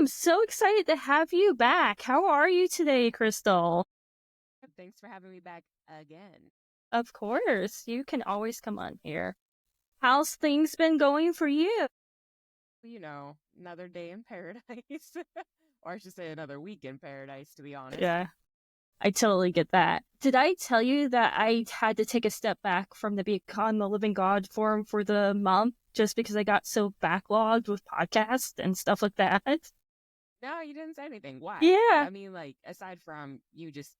am so excited to have you back. How are you today, Crystal? Thanks for having me back again. Of course, you can always come on here. How's things been going for you? Another day in paradise. Or I should say another week in paradise, to be honest. Yeah, I totally get that. Did I tell you that I had to take a step back from the Become the Living God forum for the month just because I got so backlogged with podcasts and stuff like that? No, you didn't say anything. Why? Yeah. I mean, like, aside from you just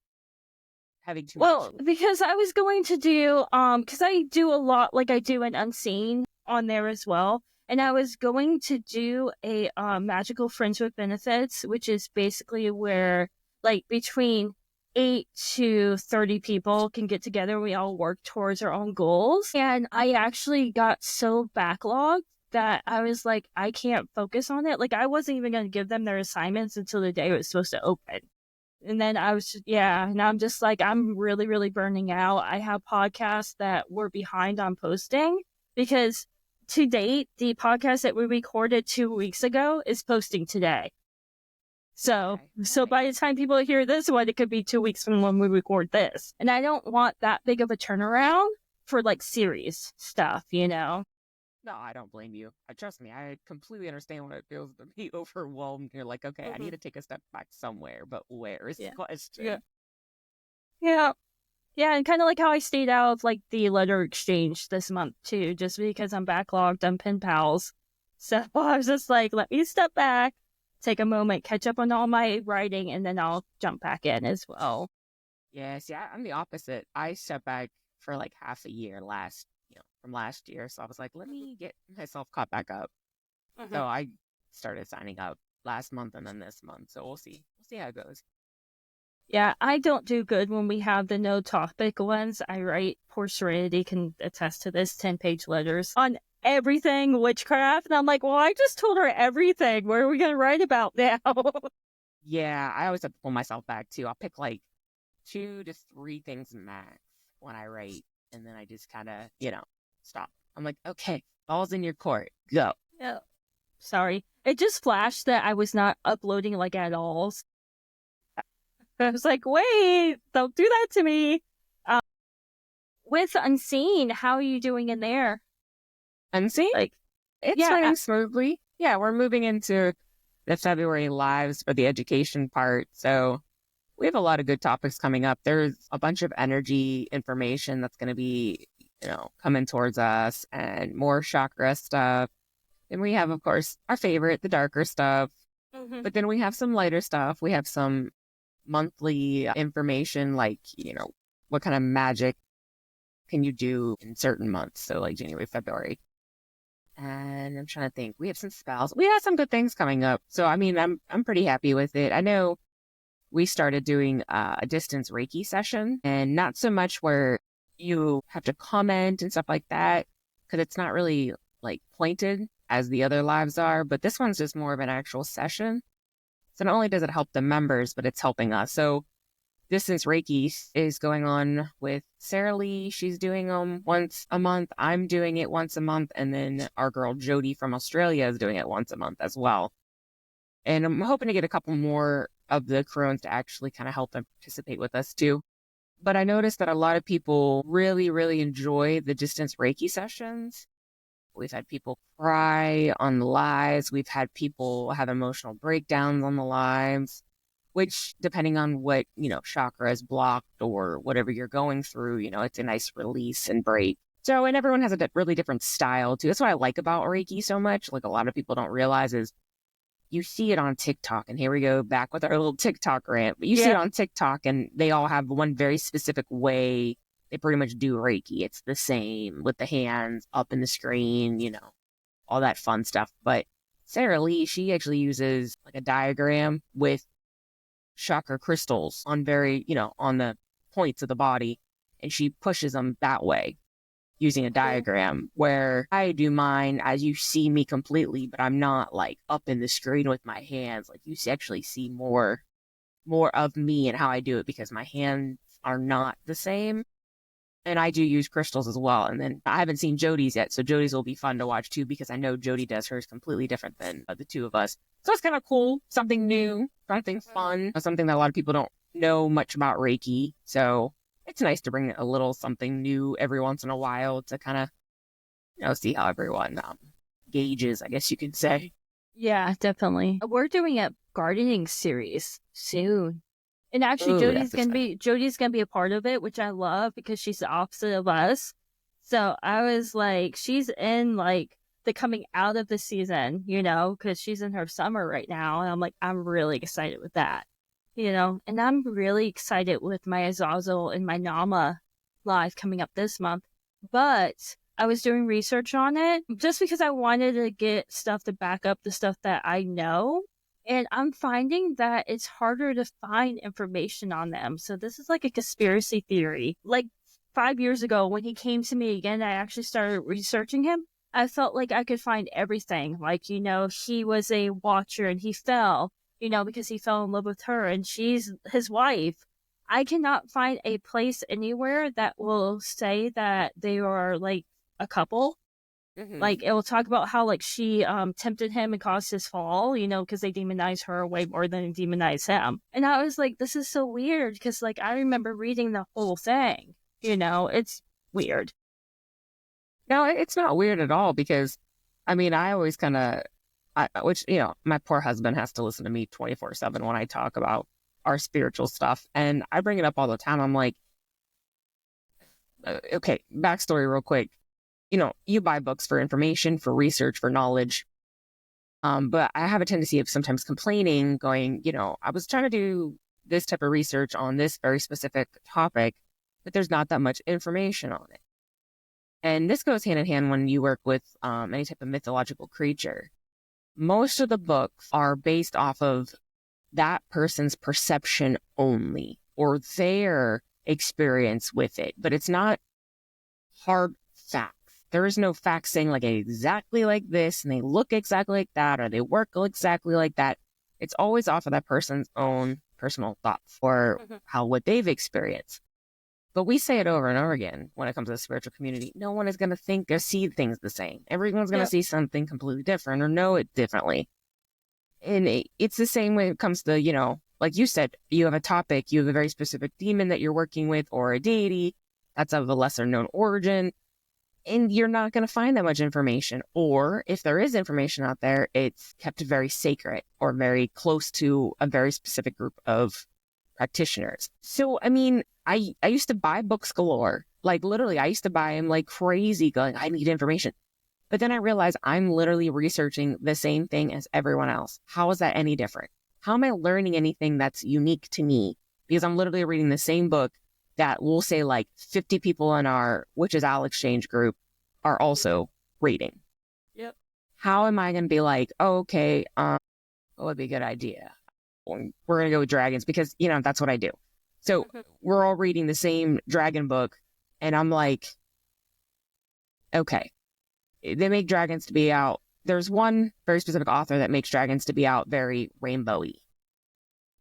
having too much. Well, because I was going to do, because I do a lot, like I do an unseen on there as well. And I was going to do a magical friends with benefits, which is basically where like between 8 to 30 people can get together. We all work towards our own goals. And I actually got so backlogged that I was like, I can't focus on it. Like I wasn't even going to give them their assignments until the day it was supposed to open. And then I was, and I'm just like, I'm really, really burning out. I have podcasts that were behind on posting because to date, the podcast that we recorded 2 weeks ago is posting today. So, Okay, so nice. by the time people hear this one, it could be 2 weeks from when we record this. And I don't want that big of a turnaround for like series stuff, you know? No, I don't blame you. Trust me, I completely understand what it feels to be overwhelmed. You're like, okay, I need to take a step back somewhere, but where is the Yeah. question? Yeah. Yeah. Yeah, and kind of like how I stayed out of like the letter exchange this month too, just because I'm backlogged on pen pals. So I was just like, let me step back, take a moment, catch up on all my writing, and then I'll jump back in as well. Yeah, see, I'm the opposite. I stepped back for like half a year from last year. So I was like, let me get myself caught back up. Mhm. So I started signing up last month and then this month. So we'll see. We'll see how it goes. Yeah, I don't do good when we have the no topic ones. I write, poor Serenity can attest to this, 10-page letters on everything witchcraft. And I'm like, well, I just told her everything. What are we going to write about now? Yeah, I always have to pull myself back too. I'll pick like 2 to 3 things max when I write. And then I just kind of, stop. I'm like, okay, ball's in your court. Go. Yeah. Sorry. It just flashed that I was not uploading like at all. I was like, wait, don't do that to me. Um, with Unseen, how are you doing in there? And see, Like, it's yeah, running smoothly. Yeah, we're moving into the February lives for the education part. So we have a lot of good topics coming up. There's a bunch of energy information that's going to be, coming towards us and more chakra stuff. And we have, of course, our favorite, the darker stuff. mm-hmm. But then we have some lighter stuff. We have some monthly information like, what kind of magic can you do in certain months? So like January, February. And I'm trying to think. We have some spells. We have some good things coming up. So I mean, I'm pretty happy with it. I know we started doing a distance Reiki session, and not so much where you have to comment and stuff like that, because it's not really like pointed as the other lives are. But this one's just more of an actual session. So not only does it help the members, but it's helping us. So distance Reiki is going on with Sarah Lee. She's doing them once a month. I'm doing it once a month. And then our girl Jody from Australia is doing it once a month as well. And I'm hoping to get a couple more of the Crones to actually kind of help them participate with us too. But I noticed that a lot of people really, really enjoy the distance Reiki sessions. We've had people cry on the lives. We've had people have emotional breakdowns on the lives, which depending on what, chakra is blocked or whatever you're going through, it's a nice release and break. So, and everyone has a really different style too. That's what I like about Reiki so much. Like a lot of people don't realize is you see it on TikTok, and here we go back with our little TikTok rant, but you see it on TikTok and they all have one very specific way they pretty much do Reiki. It's the same with the hands up in the screen, all that fun stuff. But Sarah Lee, she actually uses like a diagram with chakra crystals on on the points of the body, and she pushes them that way using a diagram, where I do mine as you see me completely, but I'm not like up in the screen with my hands. Like you actually see more of me and how I do it because my hands are not the same. And I do use crystals as well. And then I haven't seen Jody's yet, so Jody's will be fun to watch too, because I know Jody does hers completely different than the two of us. So it's kind of cool, something new, something fun, something that a lot of people don't know much about Reiki. So it's nice to bring a little something new every once in a while to kind of, see how everyone gauges, I guess you could say. Yeah, definitely. We're doing a gardening series soon. And actually, Ooh, Jody's gonna be a part of it, which I love because she's the opposite of us. So I was like, she's in like the coming out of the season, because she's in her summer right now, and I'm like, I'm really excited with that, And I'm really excited with my Azazel and my Nama live coming up this month. But I was doing research on it just because I wanted to get stuff to back up the stuff that I know. And I'm finding that it's harder to find information on them. So this is like a conspiracy theory. Like 5 years ago, when he came to me again, I actually started researching him. I felt like I could find everything. Like, he was a watcher and he fell, because he fell in love with her and she's his wife. I cannot find a place anywhere that will say that they are like a couple. Like, it will talk about how, like, she tempted him and caused his fall, because they demonize her way more than they demonize him. And I was like, this is so weird, because, like, I remember reading the whole thing. It's weird. No, it's not weird at all, because, I mean, I always kind of, my poor husband has to listen to me 24/7 when I talk about our spiritual stuff. And I bring it up all the time. I'm like, okay, backstory real quick. You buy books for information, for research, for knowledge. But I have a tendency of sometimes complaining, going, I was trying to do this type of research on this very specific topic, but there's not that much information on it. And this goes hand in hand when you work with any type of mythological creature. Most of the books are based off of that person's perception only, or their experience with it, but it's not hard facts. There is no facts saying like exactly like this and they look exactly like that or they work exactly like that. It's always off of that person's own personal thoughts or what they've experienced. But we say it over and over again when it comes to the spiritual community. No one is going to think or see things the same. Everyone's going to see something completely different or know it differently. And it's the same when it comes to, like you said, you have a topic, you have a very specific demon that you're working with or a deity that's of a lesser known origin. And you're not going to find that much information. Or if there is information out there, it's kept very sacred or very close to a very specific group of practitioners. So, I mean, I used to buy books galore. Like literally, I used to buy them like crazy, going, I need information. But then I realized I'm literally researching the same thing as everyone else. How is that any different? How am I learning anything that's unique to me? Because I'm literally reading the same book that we'll say like 50 people in our Witches Owl Exchange group are also reading. Yep. How am I going to be like, oh, okay, what would be a good idea? We're going to go with dragons because, that's what I do. So we're all reading the same dragon book and I'm like, okay, they make dragons to be out. There's one very specific author that makes dragons to be out very rainbowy.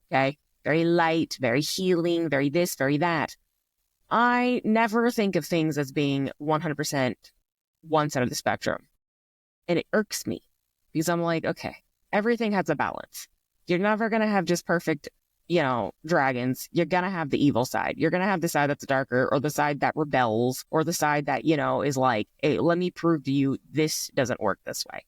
Okay. Very light, very healing, very this, very that. I never think of things as being 100% one side of the spectrum. And it irks me because I'm like, okay, everything has a balance. You're never going to have just perfect, dragons. You're going to have the evil side. You're going to have the side that's darker or the side that rebels or the side that, is like, hey, let me prove to you this doesn't work this way.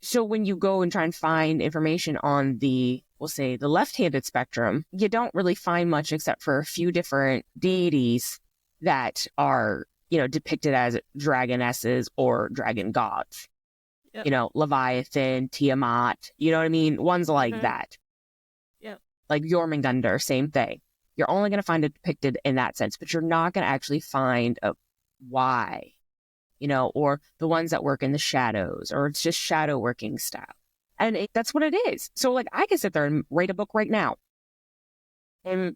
So when you go and try and find information on we'll say the left-handed spectrum, you don't really find much except for a few different deities that are, depicted as dragonesses or dragon gods. Yep. Leviathan, Tiamat, you know what I mean? Ones like that. Yep. Like Jormungandr, same thing. You're only going to find it depicted in that sense, but you're not going to actually find a why, or the ones that work in the shadows, or it's just shadow working style. And that's what it is. So like I can sit there and write a book right now and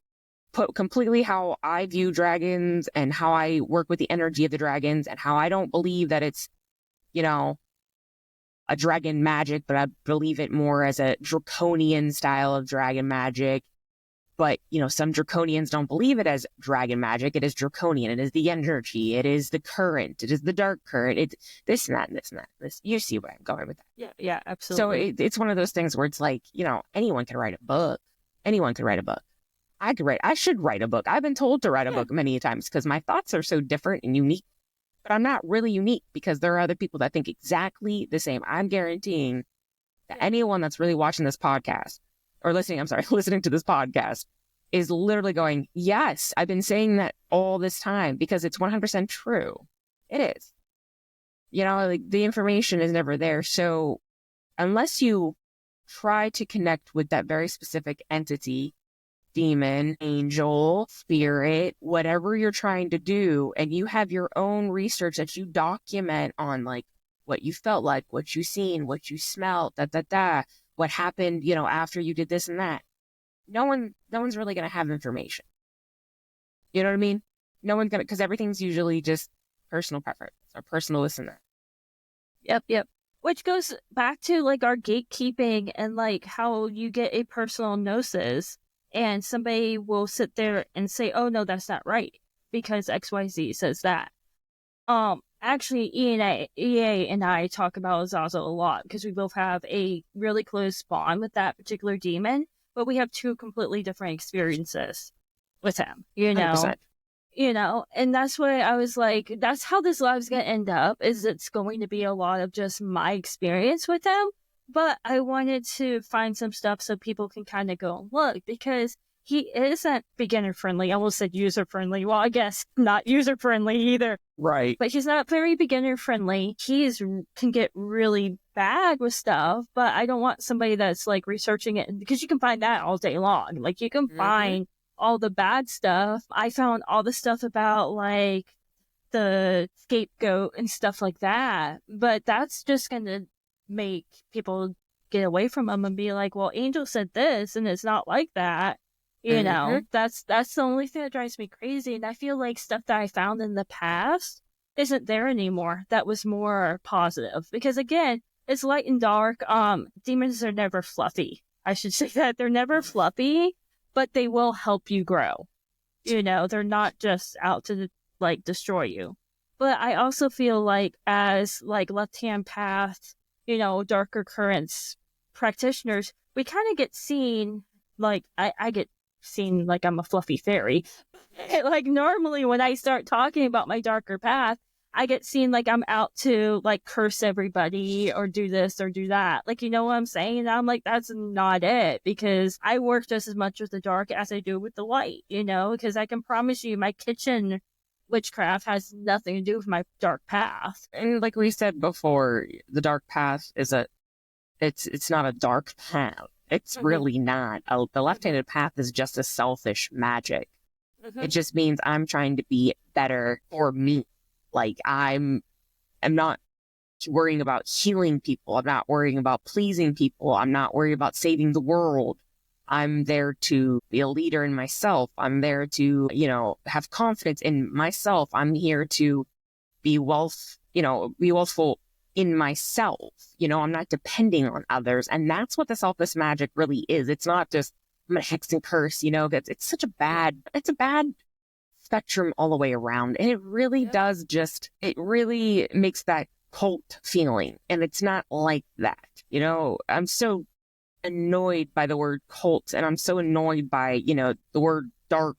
put completely how I view dragons and how I work with the energy of the dragons and how I don't believe that it's, a dragon magic, but I believe it more as a draconian style of dragon magic. But, some Draconians don't believe it as dragon magic. It is Draconian. It is the energy. It is the current. It is the dark current. It's this and that and this and that. You see where I'm going with that. Yeah, absolutely. So it's one of those things where it's like, anyone can write a book. Anyone can write a book. I should write a book. I've been told to write a book many times because my thoughts are so different and unique. But I'm not really unique because there are other people that think exactly the same. I'm guaranteeing that anyone that's really watching this podcast or listening to this podcast is literally going, yes, I've been saying that all this time because it's 100% true. It is. Like the information is never there. So unless you try to connect with that very specific entity, demon, angel, spirit, whatever you're trying to do, and you have your own research that you document on like what you felt like, what you seen, what you smelled, what happened, after you did this and that. No one's really going to have information. You know what I mean? No one's going to, because everything's usually just personal preference or personal this and that. Yep. Which goes back to like our gatekeeping and like how you get a personal gnosis and somebody will sit there and say, oh no, that's not right because XYZ says that. Actually, EA and I talk about Azazel a lot because we both have a really close bond with that particular demon, but we have two completely different experiences with him, 100%. And that's why I was like, that's how this live's going to end up, is it's going to be a lot of just my experience with him, but I wanted to find some stuff so people can kind of go and look, because he isn't beginner-friendly. I almost said user-friendly. Well, I guess not user-friendly either. Right. But he's not very beginner-friendly. Can get really bad with stuff, but I don't want somebody that's, like, researching it, because you can find that all day long. Like, you can find all the bad stuff. I found all the stuff about, like, the scapegoat and stuff like that. But that's just going to make people get away from him and be like, well, Angel said this, and it's not like that. That's the only thing that drives me crazy. And I feel like stuff that I found in the past isn't there anymore. That was more positive. Because again, it's light and dark. Demons are never fluffy. I should say that. They're never fluffy, but they will help you grow. They're not just out to like destroy you. But I also feel like as like left-hand path, darker currents practitioners, we kind of get seen like I get seen like I'm a fluffy fairy. Like normally when I start talking about my darker path, I get seen like I'm out to like curse everybody or do this or do that. Like, you know what I'm saying? And I'm like, that's not it, because I work just as much with the dark as I do with the light, because I can promise you my kitchen witchcraft has nothing to do with my dark path. And like we said before, the dark path is it's not a dark path. It's really not. The left-handed path is just a selfish magic. It just means I'm trying to be better for me. Like I'm not worrying about healing people. I'm not worrying about pleasing people. I'm not worried about saving the world. I'm there to be a leader in myself. I'm there to, have confidence in myself. I'm here to be wealthful in myself. I'm not depending on others. And that's what the selfless magic really is. It's not just, I'm going to hex and curse, it's a bad spectrum all the way around. And it really does it really makes that cult feeling. And it's not like that. I'm so annoyed by the word cult, and I'm so annoyed by, the word dark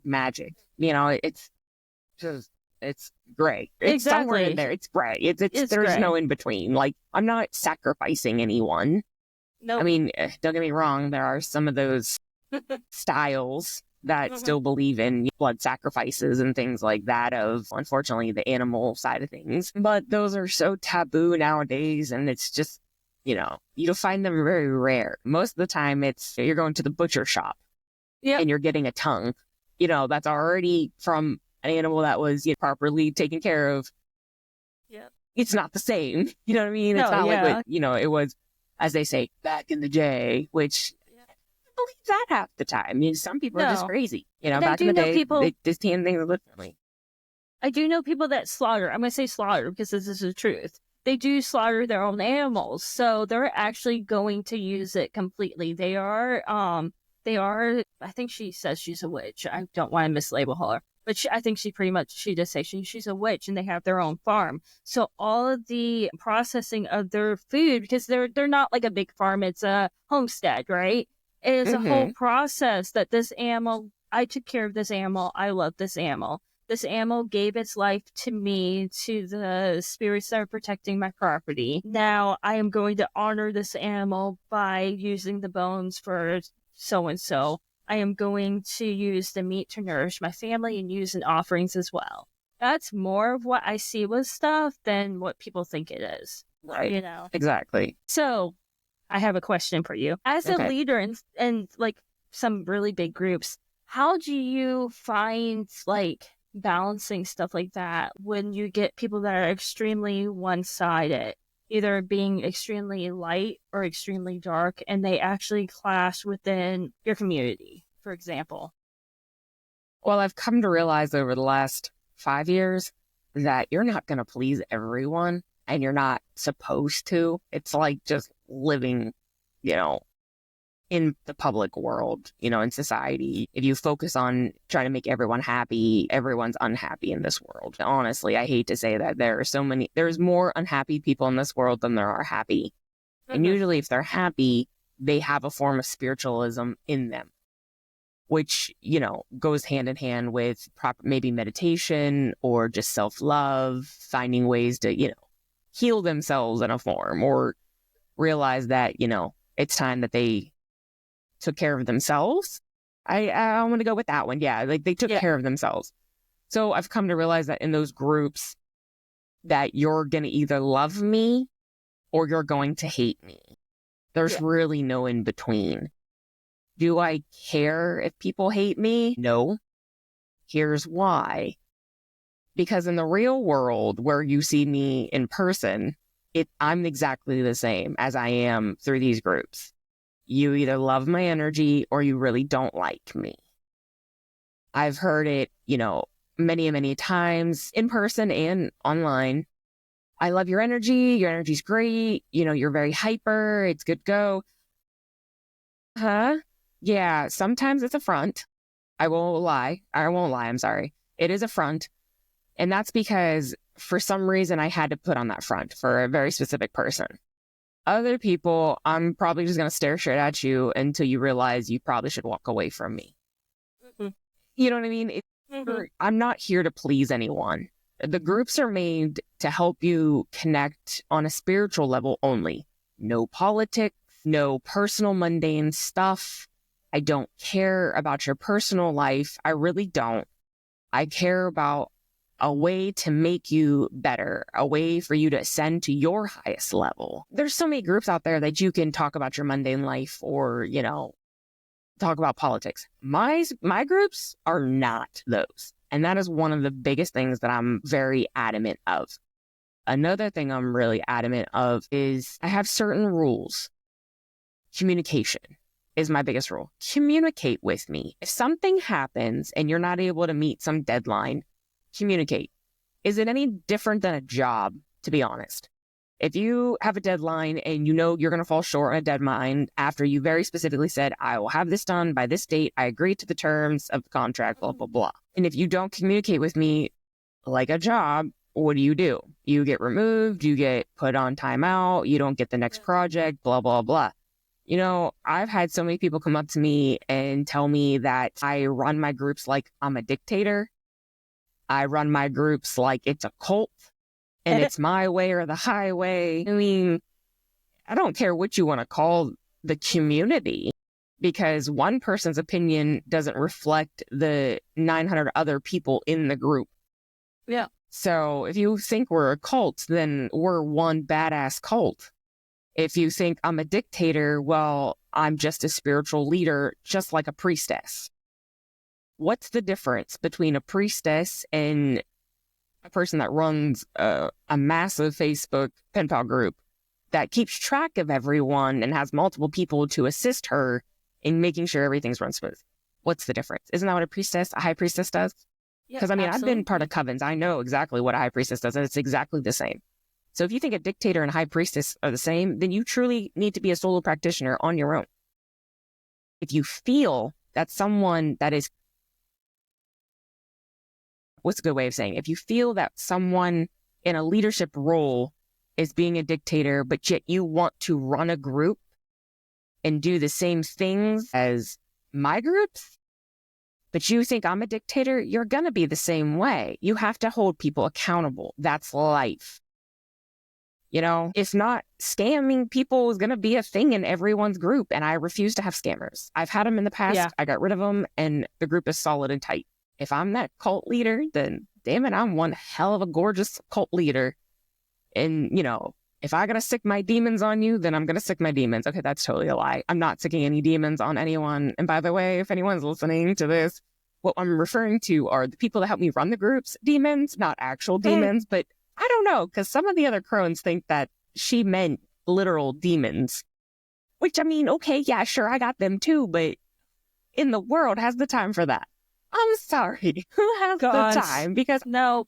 magic. It's just, it's gray. It's somewhere in there. It's gray. It's there's gray. No in between. Like, I'm not sacrificing anyone. No. I mean, don't get me wrong. There are some of those styles that still believe in blood sacrifices and things like that, of, unfortunately, the animal side of things. But those are so taboo nowadays, and it's just, you'll find them very rare. Most of the time, it's you're going to the butcher shop and you're getting a tongue, that's already from an animal that was properly taken care of. Yeah. It's not the same. You know what I mean? It's not like what, it was, as they say, back in the day, which I believe that half the time. I mean, some people are just crazy. Back in the day, they just handle things differently. I do know people that slaughter. I'm going to say slaughter because this is the truth. They do slaughter their own animals, so they're actually going to use it completely. They are they are, I think she says she's a witch. I don't want to mislabel her. But I think she does say she's a witch, and they have their own farm. So all of the processing of their food, because they're not like a big farm, it's a homestead, right? It is a whole process that this animal, I took care of this animal. I love this animal. This animal gave its life to me, to the spirits that are protecting my property. Now I am going to honor this animal by using the bones for so-and-so. I am going to use the meat to nourish my family and use in offerings as well. That's more of what I see with stuff than what people think it is. Right. You know? Exactly. So I have a question for you. As a leader in like some really big groups, how do you find like balancing stuff like that when you get people that are extremely one-sided, either being extremely light or extremely dark, and they actually clash within your community, for example? Well, I've come to realize over the last 5 years that you're not going to please everyone, and you're not supposed to. It's like just living, in the public world, in society. If you focus on trying to make everyone happy, everyone's unhappy in this world. Honestly, I hate to say that there's more unhappy people in this world than there are happy. And usually if they're happy, they have a form of spiritualism in them, which, goes hand in hand with maybe meditation or just self-love, finding ways to, heal themselves in a form, or realize that, it's time that they took care of themselves. I want to go with that one. Yeah, like they took care of themselves. So I've come to realize that in those groups that you're going to either love me or you're going to hate me. There's really no in between. Do I care if people hate me? No. Here's why. Because in the real world where you see me in person, I'm exactly the same as I am through these groups. You either love my energy or you really don't like me. I've heard it, many, many times in person and online. I love your energy. Your energy's great. You're very hyper. It's good go. Huh? Yeah, sometimes it's a front. I won't lie. I'm sorry. It is a front. And that's because for some reason I had to put on that front for a very specific person. Other people, I'm probably just going to stare straight at you until you realize you probably should walk away from me. You know what I mean? I'm not here to please anyone. The groups are made to help you connect on a spiritual level only. No politics, no personal mundane stuff. I don't care about your personal life. I really don't. I care about a way to make you better, a way for you to ascend to your highest level. There's so many groups out there that you can talk about your mundane life or, talk about politics. My groups are not those. And that is one of the biggest things that I'm very adamant of. Another thing I'm really adamant of is I have certain rules. Communication is my biggest rule. Communicate with me. If something happens and you're not able to meet some deadline, communicate. Is it any different than a job, to be honest? If you have a deadline and you're going to fall short on a deadline after you very specifically said, I will have this done by this date, I agree to the terms of the contract, blah, blah, blah. And if you don't communicate with me like a job, what do? You get removed, you get put on timeout, you don't get the next project, blah, blah, blah. I've had so many people come up to me and tell me that I run my groups like I'm a dictator. I run my groups like it's a cult and it's my way or the highway. I mean, I don't care what you want to call the community, because one person's opinion doesn't reflect the 900 other people in the group. Yeah. So if you think we're a cult, then we're one badass cult. If you think I'm a dictator, well, I'm just a spiritual leader, just like a priestess. What's the difference between a priestess and a person that runs a massive Facebook pen pal group that keeps track of everyone and has multiple people to assist her in making sure everything's run smooth? What's the difference? Isn't that what a high priestess does? Because I've been part of covens. I know exactly what a high priestess does, and it's exactly the same. So if you think a dictator and a high priestess are the same, then you truly need to be a solo practitioner on your own. if you feel that someone that is, what's a good way of saying, if you feel that someone in a leadership role is being a dictator, but yet you want to run a group and do the same things as my groups, but you think I'm a dictator, you're going to be the same way. You have to hold people accountable. That's life. You know, if not, scamming people is going to be a thing in everyone's group. And I refuse to have scammers. I've had them in the past. Yeah. I got rid of them and the group is solid and tight. If I'm that cult leader, then damn it, I'm one hell of a gorgeous cult leader. And, you know, if I got to sick my demons on you, then I'm going to sick my demons. Okay, that's totally a lie. I'm not sicking any demons on anyone. And by the way, if anyone's listening to this, what I'm referring to are the people that help me run the group's demons, not actual demons. But I don't know, because some of the other crones think that she meant literal demons. Which, I mean, okay, yeah, sure, I got them too, but in the world has the time for that? I'm sorry. Who has the time? Because no,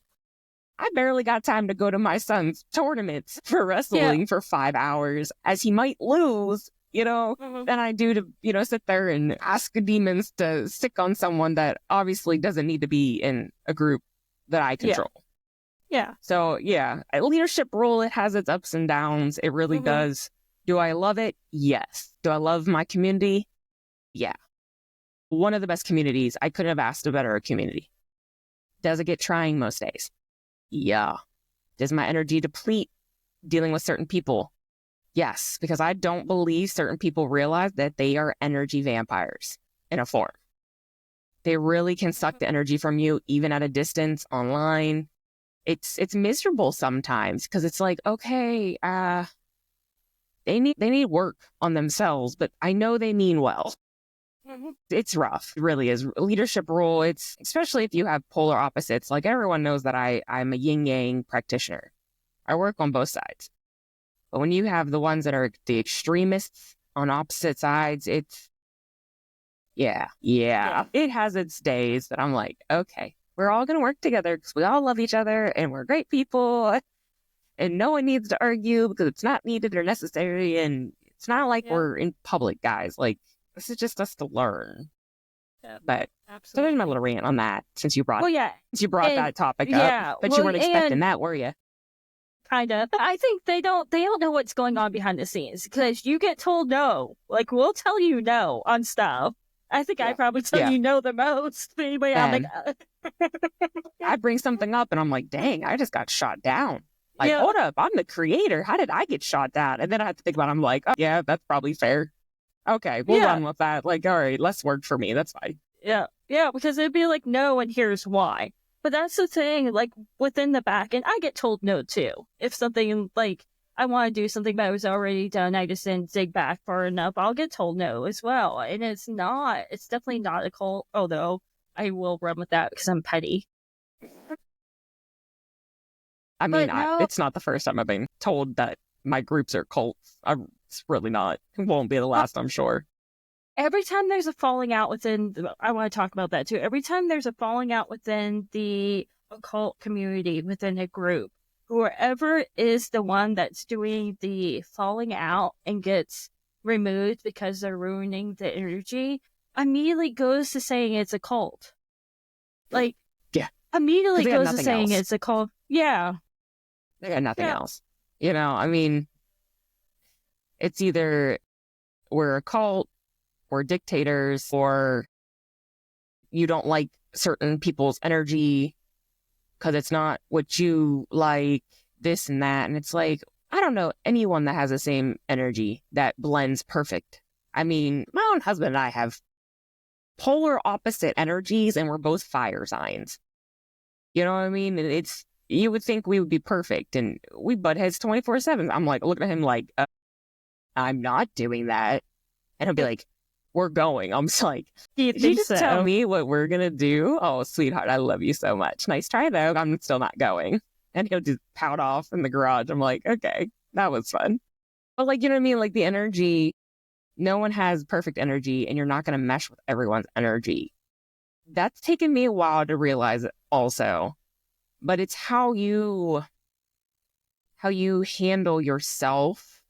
I barely got time to go to my son's tournaments for wrestling for 5 hours, as he might lose, you know, than I do to, you know, sit there and ask the demons to sick on someone that obviously doesn't need to be in a group that I control. Yeah. So, yeah, a leadership role, it has its ups and downs. It really does. Do I love it? Yes. Do I love my community? Yeah. One of the best communities. I couldn't have asked a better community. Does it get trying most days? Yeah. Does my energy deplete dealing with certain people? Yes, because I don't believe certain people realize that they are energy vampires in a form. They really can suck the energy from you, even at a distance, online. It's miserable sometimes because it's like, okay, they need work on themselves, but I know they mean well. It's rough. It really is. Leadership role, it's especially if you have polar opposites. Like everyone knows that I'm a yin-yang practitioner. I work on both sides. But when you have the ones that are the extremists on opposite sides, it's, yeah. It has its days that I'm like, okay, we're all going to work together because we all love each other and we're great people. And no one needs to argue because it's not needed or necessary. And it's not like we're in public, guys. Like, this is just us to learn. But so there's my little rant on that since you brought that topic up. But you weren't expecting that, were you? Kind of. I think they don't know what's going on behind the scenes because you get told no. Like, we'll tell you no on stuff. I think I probably tell you no the most. Anyway, I'm like, I bring something up and I'm like, dang, I just got shot down. Like, hold up, I'm the creator. How did I get shot down? And then I have to think about it. I'm like, oh, yeah, that's probably fair. Okay, we'll run with that. Like, all right, less work for me. That's fine. Yeah, because it'd be like, no, and here's why. But that's the thing, like, within the back, and I get told no, too. If something, like, I want to do something that was already done, I just didn't dig back far enough, I'll get told no as well. And it's definitely not a cult, although I will run with that because I'm petty. I mean, it's not the first time I've been told that my groups are cults. It's really not. It won't be the last, I'm sure. Every time there's a falling out within, I want to talk about that too. Every time there's a falling out within the occult community, within a group, whoever is the one that's doing the falling out and gets removed because they're ruining the energy, immediately goes to saying it's a cult. Like, immediately goes to saying it's a cult. Yeah. They got nothing else. You know, I mean, it's either we're a cult, or dictators, or you don't like certain people's energy because it's not what you like, this and that. And it's like, I don't know anyone that has the same energy that blends perfect. I mean, my own husband and I have polar opposite energies and we're both fire signs. You know what I mean? You would think we would be perfect and we butt heads 24/7. I'm like, looking at him like, I'm not doing that. And he'll be like, we're going. I'm just like, did you just tell me what we're going to do? Oh, sweetheart, I love you so much. Nice try, though. I'm still not going. And he'll just pout off in the garage. I'm like, okay, that was fun. But like, you know what I mean? Like the energy, no one has perfect energy and you're not going to mesh with everyone's energy. That's taken me a while to realize it also. But it's how you handle yourself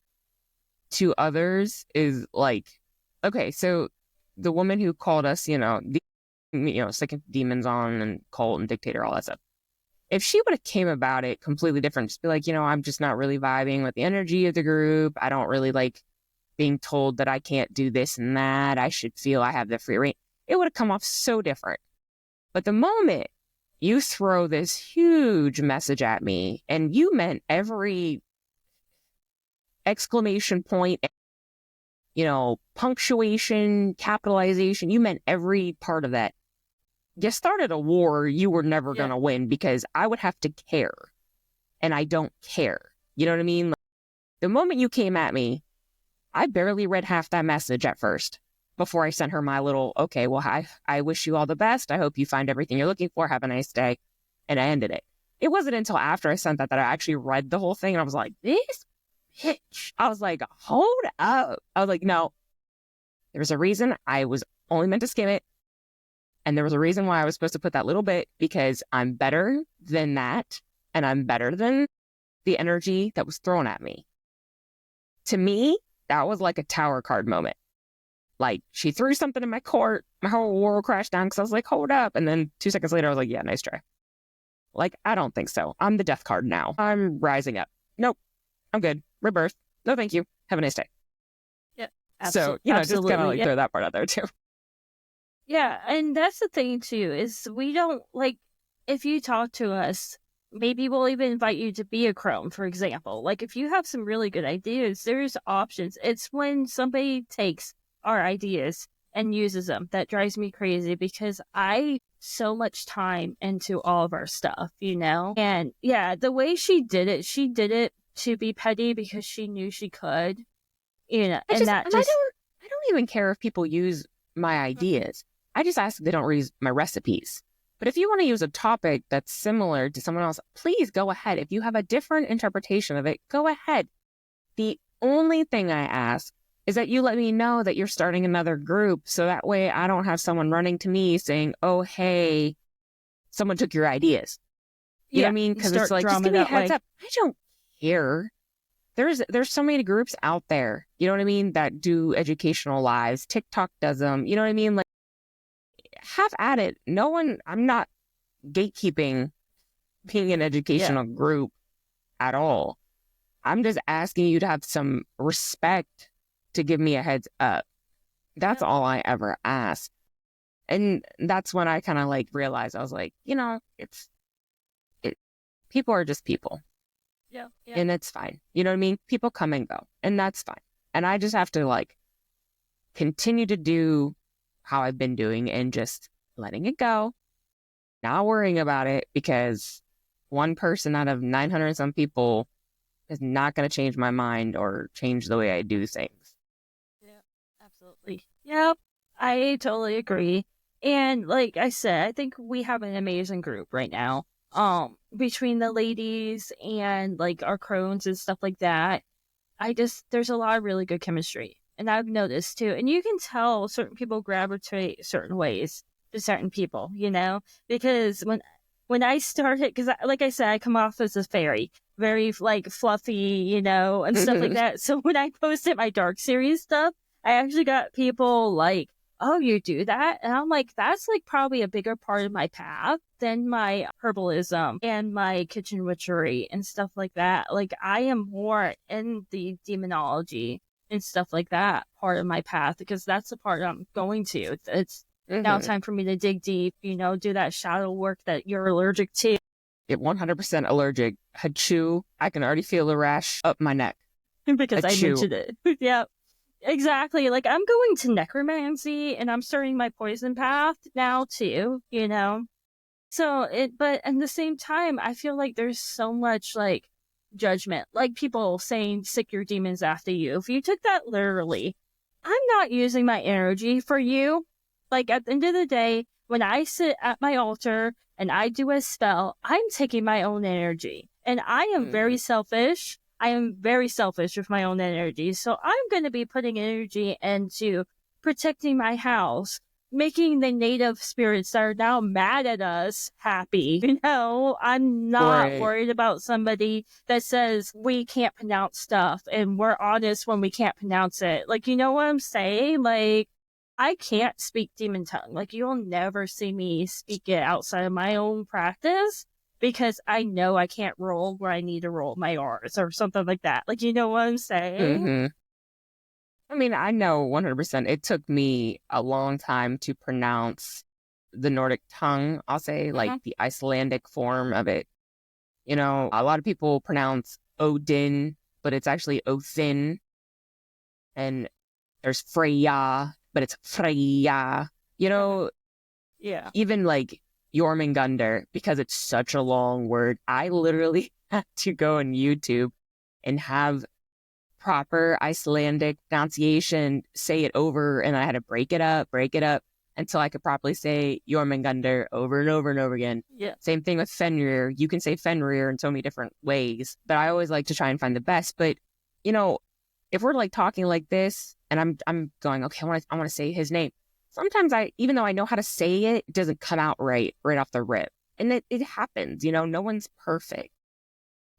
to others is like, okay, so the woman who called us, second demons on and cult and dictator, all that stuff. If she would have came about it completely different, just be like, I'm just not really vibing with the energy of the group. I don't really like being told that I can't do this and that. I should feel I have the free reign. It would have come off so different. But the moment you throw this huge message at me and you meant every exclamation point, punctuation, capitalization, you meant every part of that. You started a war you were never going to win because I would have to care. And I don't care. You know what I mean? Like, the moment you came at me, I barely read half that message at first before I sent her my little, okay, well, I wish you all the best. I hope you find everything you're looking for. Have a nice day. And I ended it. It wasn't until after I sent that I actually read the whole thing. And I was like, this bitch. I was like, hold up. I was like, no, there's a reason I was only meant to skim it. And there was a reason why I was supposed to put that little bit, because I'm better than that. And I'm better than the energy that was thrown at me. To me, that was like a tower card moment. Like, she threw something in my court, my whole world crashed down because I was like, hold up. And then 2 seconds later, I was like, yeah, nice try. Like, I don't think so. I'm the death card now. I'm rising up. Nope. I'm good. Rebirth. No, thank you. Have a nice day. Yeah. So, just kind of like throw that part out there too. Yeah. And that's the thing too, is we don't like, if you talk to us, maybe we'll even invite you to be a crone, for example. Like, if you have some really good ideas, there's options. It's when somebody takes our ideas and uses them that drives me crazy, because I so much time into all of our stuff, And yeah, the way she did it to be petty because she knew she could, I don't even care if people use my ideas. I just ask if they don't use my recipes. But if you want to use a topic that's similar to someone else, please go ahead. If you have a different interpretation of it, go ahead. The only thing I ask is that you let me know that you're starting another group, so that way I don't have someone running to me saying, oh, hey, someone took your ideas. You know what I mean? Because it's like, just give me a heads up. I don't care. There's so many groups out there, you know what I mean, that do educational lives. TikTok does them, you know what I mean? Like, have at it. I'm not gatekeeping being an educational group at all. I'm just asking you to have some respect to give me a heads up. That's all I ever ask. And that's when I kind of like realized, I was like, people are just people. Yeah. And it's fine. You know what I mean? People come and go, and that's fine. And I just have to like continue to do how I've been doing and just letting it go, not worrying about it, because one person out of 900 and some people is not going to change my mind or change the way I do things. Yeah, absolutely. Yep, I totally agree. And like I said, I think we have an amazing group right now. Between the ladies and like our crones and stuff like that, there's a lot of really good chemistry. And I've noticed too. And you can tell certain people gravitate certain ways to certain people, because when I started, because like I said, I come off as a fairy, very like fluffy, and stuff like that. So when I posted my Dark Series stuff, I actually got people like, oh, you do that? And I'm like, that's like probably a bigger part of my path than my herbalism and my kitchen witchery and stuff like that. Like, I am more in the demonology and stuff like that part of my path, because that's the part I'm going to. It's now time for me to dig deep, do that shadow work that you're allergic to. It 100% allergic. Achoo. I can already feel the rash up my neck. Because I mentioned it. Yeah. Exactly. Like, I'm going to necromancy and I'm starting my poison path now too, So but at the same time, I feel like there's so much like judgment, like people saying sick your demons after you. If you took that literally, I'm not using my energy for you. Like, at the end of the day, when I sit at my altar and I do a spell, I'm taking my own energy, and I am very selfish. I am very selfish with my own energy. So I'm going to be putting energy into protecting my house, making the native spirits that are now mad at us happy. I'm not worried about somebody that says we can't pronounce stuff and we're honest when we can't pronounce it. Like, you know what I'm saying? Like, I can't speak demon tongue. Like, you'll never see me speak it outside of my own practice because I know I can't roll where I need to roll my R's or something like that. Like, you know what I'm saying? Mm-hmm. I mean, I know 100%. It took me a long time to pronounce the Nordic tongue, I'll say, like the Icelandic form of it. You know, a lot of people pronounce Odin, but it's actually Othin. And there's Freya, but it's Freya. You know, Yeah. even like Jormungandr, because it's such a long word, I literally had to go on YouTube and have proper Icelandic pronunciation, say it over, and I had to break it up until I could properly say Jormungandr over and over and over again. Yeah. Same thing with Fenrir. You can say Fenrir in so many different ways, but I always like to try and find the best. But, you know, if we're like talking like this and I'm going, okay, I want to say his name. Sometimes even though I know how to say it, it doesn't come out right off the rip. And it happens, you know, no one's perfect.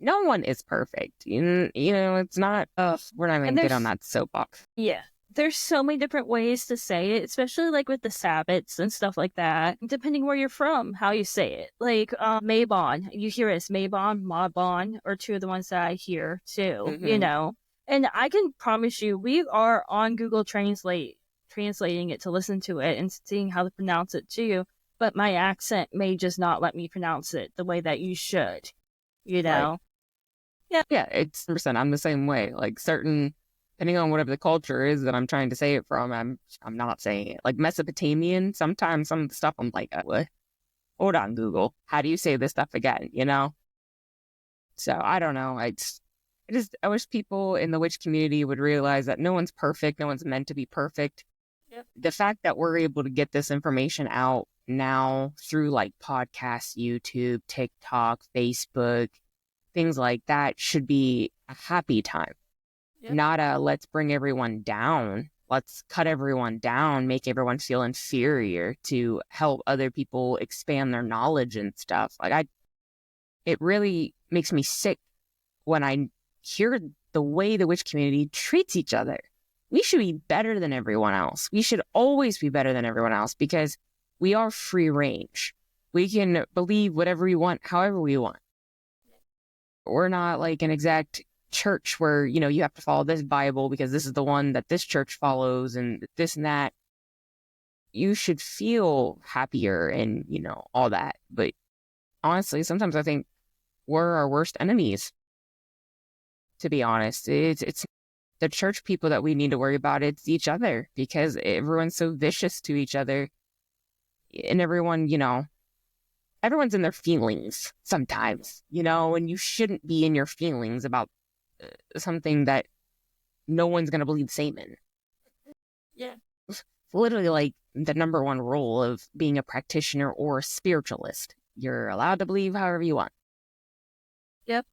No one is perfect. You know, it's not, we're not going to get on that soapbox. Yeah. There's so many different ways to say it, especially like with the Sabbats and stuff like that, depending where you're from, how you say it. Like Mabon, you hear it as Mabon, Mabon, or two of the ones that I hear too, you know. And I can promise you, we are on Google Translate, translating it to listen to it and seeing how to pronounce it too. But my accent may just not let me pronounce it the way that you should, you know. Right. Yeah, it's 100%. I'm the same way. Like certain, depending on whatever the culture is that I'm trying to say it from, I'm not saying it. Like Mesopotamian, sometimes some of the stuff I'm like, what? Hold on, Google. How do you say this stuff again? You know? So I don't know. I wish people in the witch community would realize that no one's perfect. No one's meant to be perfect. Yep. The fact that we're able to get this information out now through like podcasts, YouTube, TikTok, Facebook, things like that should be a happy time. Yep. Not a let's bring everyone down. Let's cut everyone down, make everyone feel inferior to help other people expand their knowledge and stuff. Like it really makes me sick when I hear the way the witch community treats each other. We should be better than everyone else. We should always be better than everyone else because we are free range. We can believe whatever we want, however we want. We're not like an exact church where, you know, you have to follow this Bible because this is the one that this church follows and this and that. You should feel happier and, you know, all that. But honestly, sometimes I think we're our worst enemies. To be honest, it's the church people that we need to worry about. It's each other because everyone's so vicious to each other. And everyone, you know, everyone's in their feelings sometimes, you know, and you shouldn't be in your feelings about something that no one's going to believe the same in. Yeah. It's literally like the number one rule of being a practitioner or a spiritualist. You're allowed to believe however you want. Yep.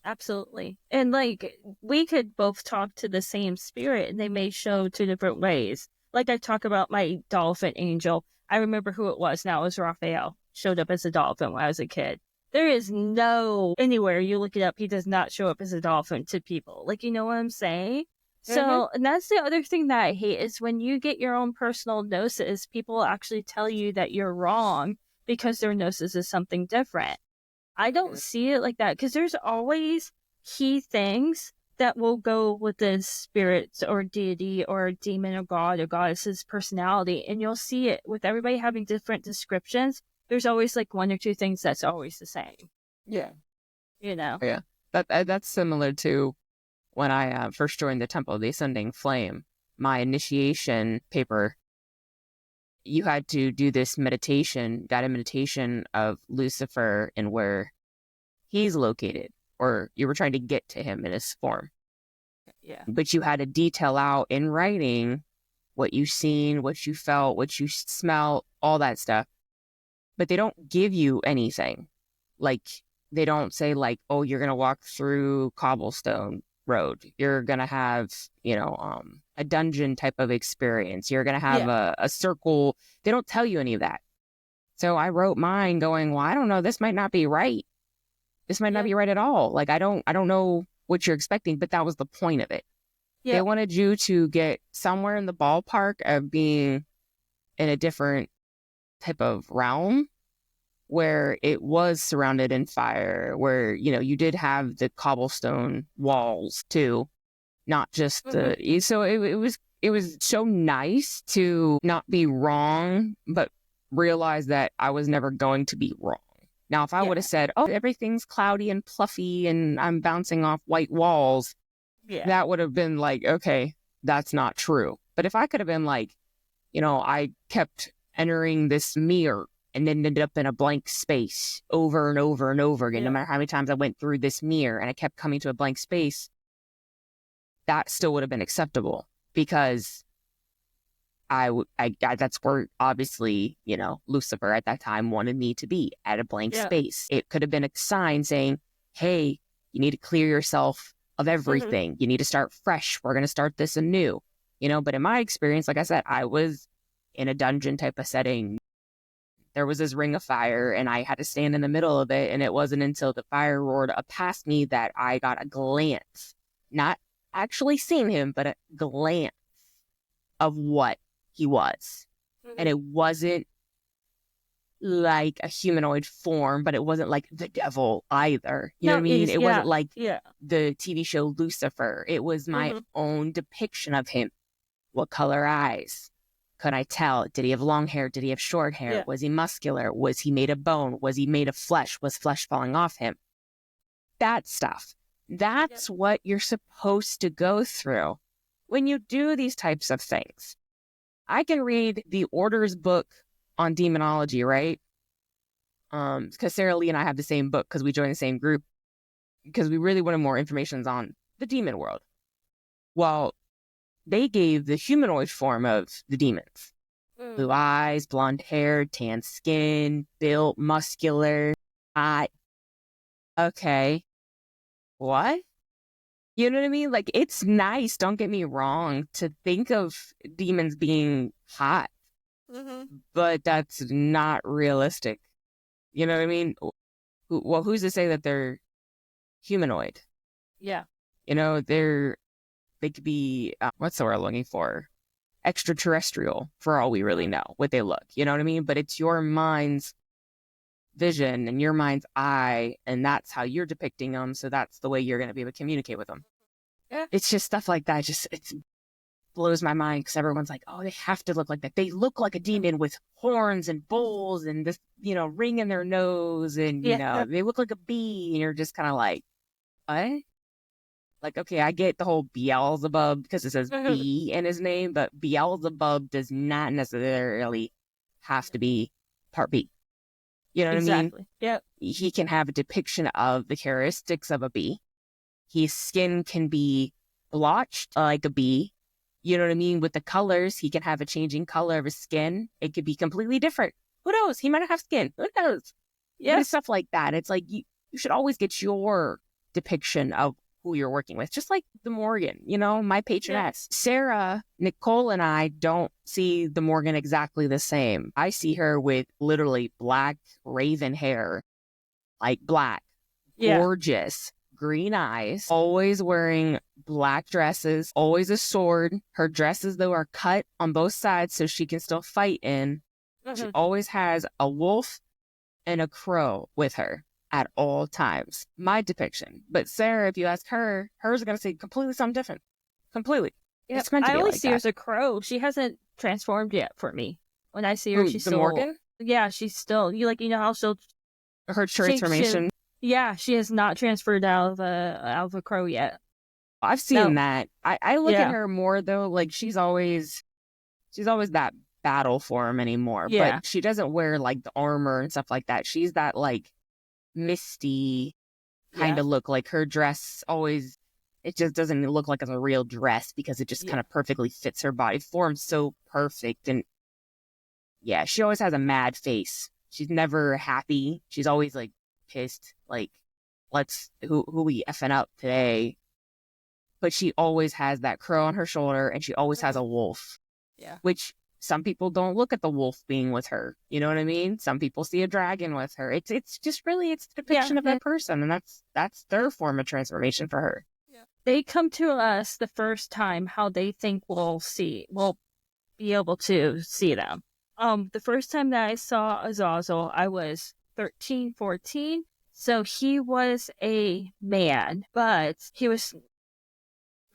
Absolutely. And like, we could both talk to the same spirit and they may show two different ways. Like I talk about my dolphin angel. I remember who it was now. It was Raphael. Showed up as a dolphin when I was a kid. There is anywhere you look it up, he does not show up as a dolphin to people. Like, you know what I'm saying? So, and that's the other thing that I hate is when you get your own personal gnosis, people actually tell you that you're wrong because their gnosis is something different. I don't see it like that because there's always key things that will go with the spirit or deity or demon or god or goddess's personality. And you'll see it with everybody having different descriptions. There's always like one or two things that's always the same. Yeah. You know? Yeah. That's similar to when I first joined the Temple of the Ascending Flame. My initiation paper, you had to do this meditation, guided meditation of Lucifer and where he's located, or you were trying to get to him in his form. Yeah. But you had to detail out in writing what you've seen, what you felt, what you smelled, all that stuff. But they don't give you anything. Like, they don't say like, oh, you're going to walk through cobblestone road. You're going to have, you know, a dungeon type of experience. You're going to have a circle. They don't tell you any of that. So I wrote mine going, well, I don't know. This might not be right. This might not be right at all. Like, I don't know what you're expecting, but that was the point of it. They wanted you to get somewhere in the ballpark of being in a different type of realm where it was surrounded in fire, where, you know, you did have the cobblestone walls too, not just the, so it was so nice to not be wrong, but realize that I was never going to be wrong. Now, if I would have said, oh, everything's cloudy and fluffy and I'm bouncing off white walls, that would have been like, okay, that's not true. But if I could have been like, you know, I kept entering this mirror and then ended up in a blank space over and over and over again, no matter how many times I went through this mirror and I kept coming to a blank space, that still would have been acceptable because that's where obviously, you know, Lucifer at that time wanted me to be, at a blank space. It could have been a sign saying, hey, you need to clear yourself of everything. You need to start fresh. We're going to start this anew, you know. But in my experience, like I said, I was in a dungeon type of setting. There was this ring of fire and I had to stand in the middle of it. And it wasn't until the fire roared up past me that I got a glance, not actually seeing him, but a glance of what he was. And it wasn't like a humanoid form, but it wasn't like the devil either. You know what I mean? It wasn't like the TV show Lucifer. It was my own depiction of him. What color eyes? Could I tell? Did he have long hair? Did he have short hair? Was he muscular? Was he made of bone? Was he made of flesh? Was flesh falling off him? That stuff. That's what you're supposed to go through when you do these types of things. I can read the Order's book on demonology, right? Because Sarah Lee and I have the same book because we joined the same group because we really wanted more information on the demon world. Well, they gave the humanoid form of the demons. Blue eyes, blonde hair, tan skin, built, muscular, hot. Okay. What? You know what I mean? Like, it's nice, don't get me wrong, to think of demons being hot. But that's not realistic. You know what I mean? Well, who's to say that they're humanoid? Yeah. You know, they could be, what's the word I'm looking for? Extraterrestrial, for all we really know, what they look. You know what I mean? But it's your mind's vision and your mind's eye, and that's how you're depicting them. So that's the way you're going to be able to communicate with them. Yeah. It's just stuff like that. It blows my mind because everyone's like, oh, they have to look like that. They look like a demon with horns and bowls and this, you know, ring in their nose, and you know, they look like a bee, and you're just kind of like, what? Like, okay, I get the whole Beelzebub because it says B in his name, but Beelzebub does not necessarily have to be part B. You know what I mean? Yep. He can have a depiction of the characteristics of a bee. His skin can be blotched like a bee. You know what I mean? With the colors, he can have a changing color of his skin. It could be completely different. Who knows? He might not have skin. Who knows? Yeah. Stuff like that. It's like you should always get your depiction of who you're working with. Just like the Morrigan, you know, my patroness. Yeah. Sarah, Nicole, and I don't see the Morrigan exactly the same. I see her with literally black raven hair, like black, gorgeous, green eyes, always wearing black dresses, always a sword. Her dresses, though, are cut on both sides so she can still fight in. She always has a wolf and a crow with her at all times. My depiction. But Sarah, if you ask her, hers are going to say completely something different. Completely. Yep. It's meant to be. I only see her as a crow. She hasn't transformed yet for me. When I see her, she's still... Morrigan? Yeah, she's still... You know how she'll... Her transformation? She has not transferred out of a crow yet. I've seen that. I look at her more, though, like she's always that battle form anymore. Yeah. But she doesn't wear, like, the armor and stuff like that. She's that, like, misty kind of look. Like her dress always, it just doesn't look like it's a real dress because it just kind of perfectly fits her body form so perfect. And yeah, she always has a mad face. She's never happy. She's always like pissed, like, who we effing up today? But she always has that crow on her shoulder, and she always has a wolf. Yeah. Which some people don't look at the wolf being with her. You know what I mean? Some people see a dragon with her. It's just really, it's the depiction of that person. And that's their form of transformation for her. Yeah. they come to us the first time how they think we'll be able to see them. The first time that I saw Azazel, I was 13, 14. So he was a man, but he was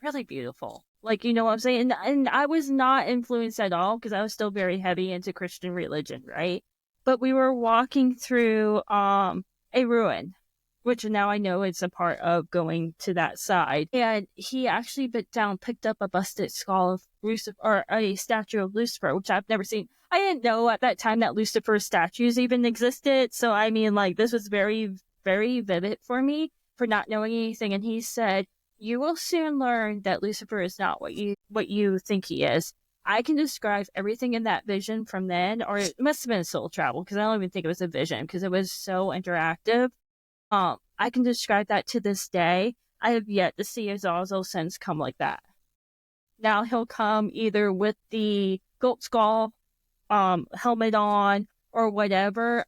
really beautiful. Like, you know what I'm saying? And I was not influenced at all because I was still very heavy into Christian religion, right? But we were walking through a ruin, which now I know it's a part of going to that side. And he actually picked up a busted skull of Lucifer, or a statue of Lucifer, which I've never seen. I didn't know at that time that Lucifer statues even existed. So, I mean, like, this was very, very vivid for me for not knowing anything. And he said, you will soon learn that Lucifer is not what you think he is. I can describe everything in that vision from then, or it must have been soul travel, because I don't even think it was a vision, because it was so interactive. I can describe that to this day. I have yet to see Azazel since come like that. Now he'll come either with the goat skull helmet on or whatever.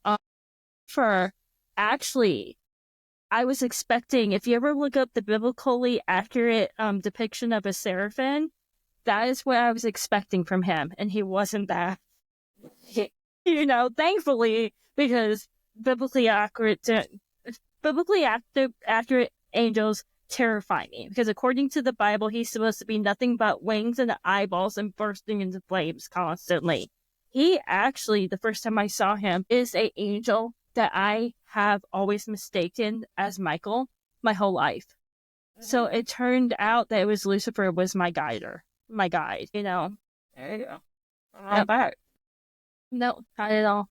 Actually, I was expecting, if you ever look up the biblically accurate depiction of a seraphim, that is what I was expecting from him, and he wasn't that. Thankfully, because biblically accurate angels terrify me. Because according to the Bible, he's supposed to be nothing but wings and eyeballs and bursting into flames constantly. He actually, the first time I saw him, is an angel that I have always mistaken as Michael my whole life. So it turned out that it was Lucifer was my guide. There you go. Not bad. No, not at all.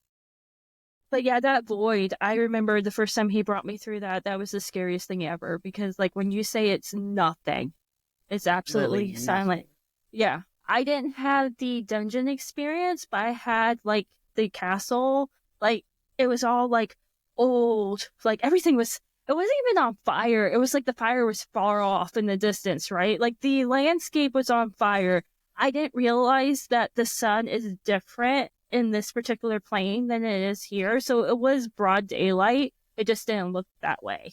But yeah, that void, I remember the first time he brought me through that was the scariest thing ever, because like when you say it's nothing, it's absolutely Really silent. Yeah. I didn't have the dungeon experience, but I had like the castle, like it was all like old, like everything was, it wasn't even on fire. It was like the fire was far off in the distance, right? Like the landscape was on fire. I didn't realize that the sun is different in this particular plane than it is here. So it was broad daylight. It just didn't look that way,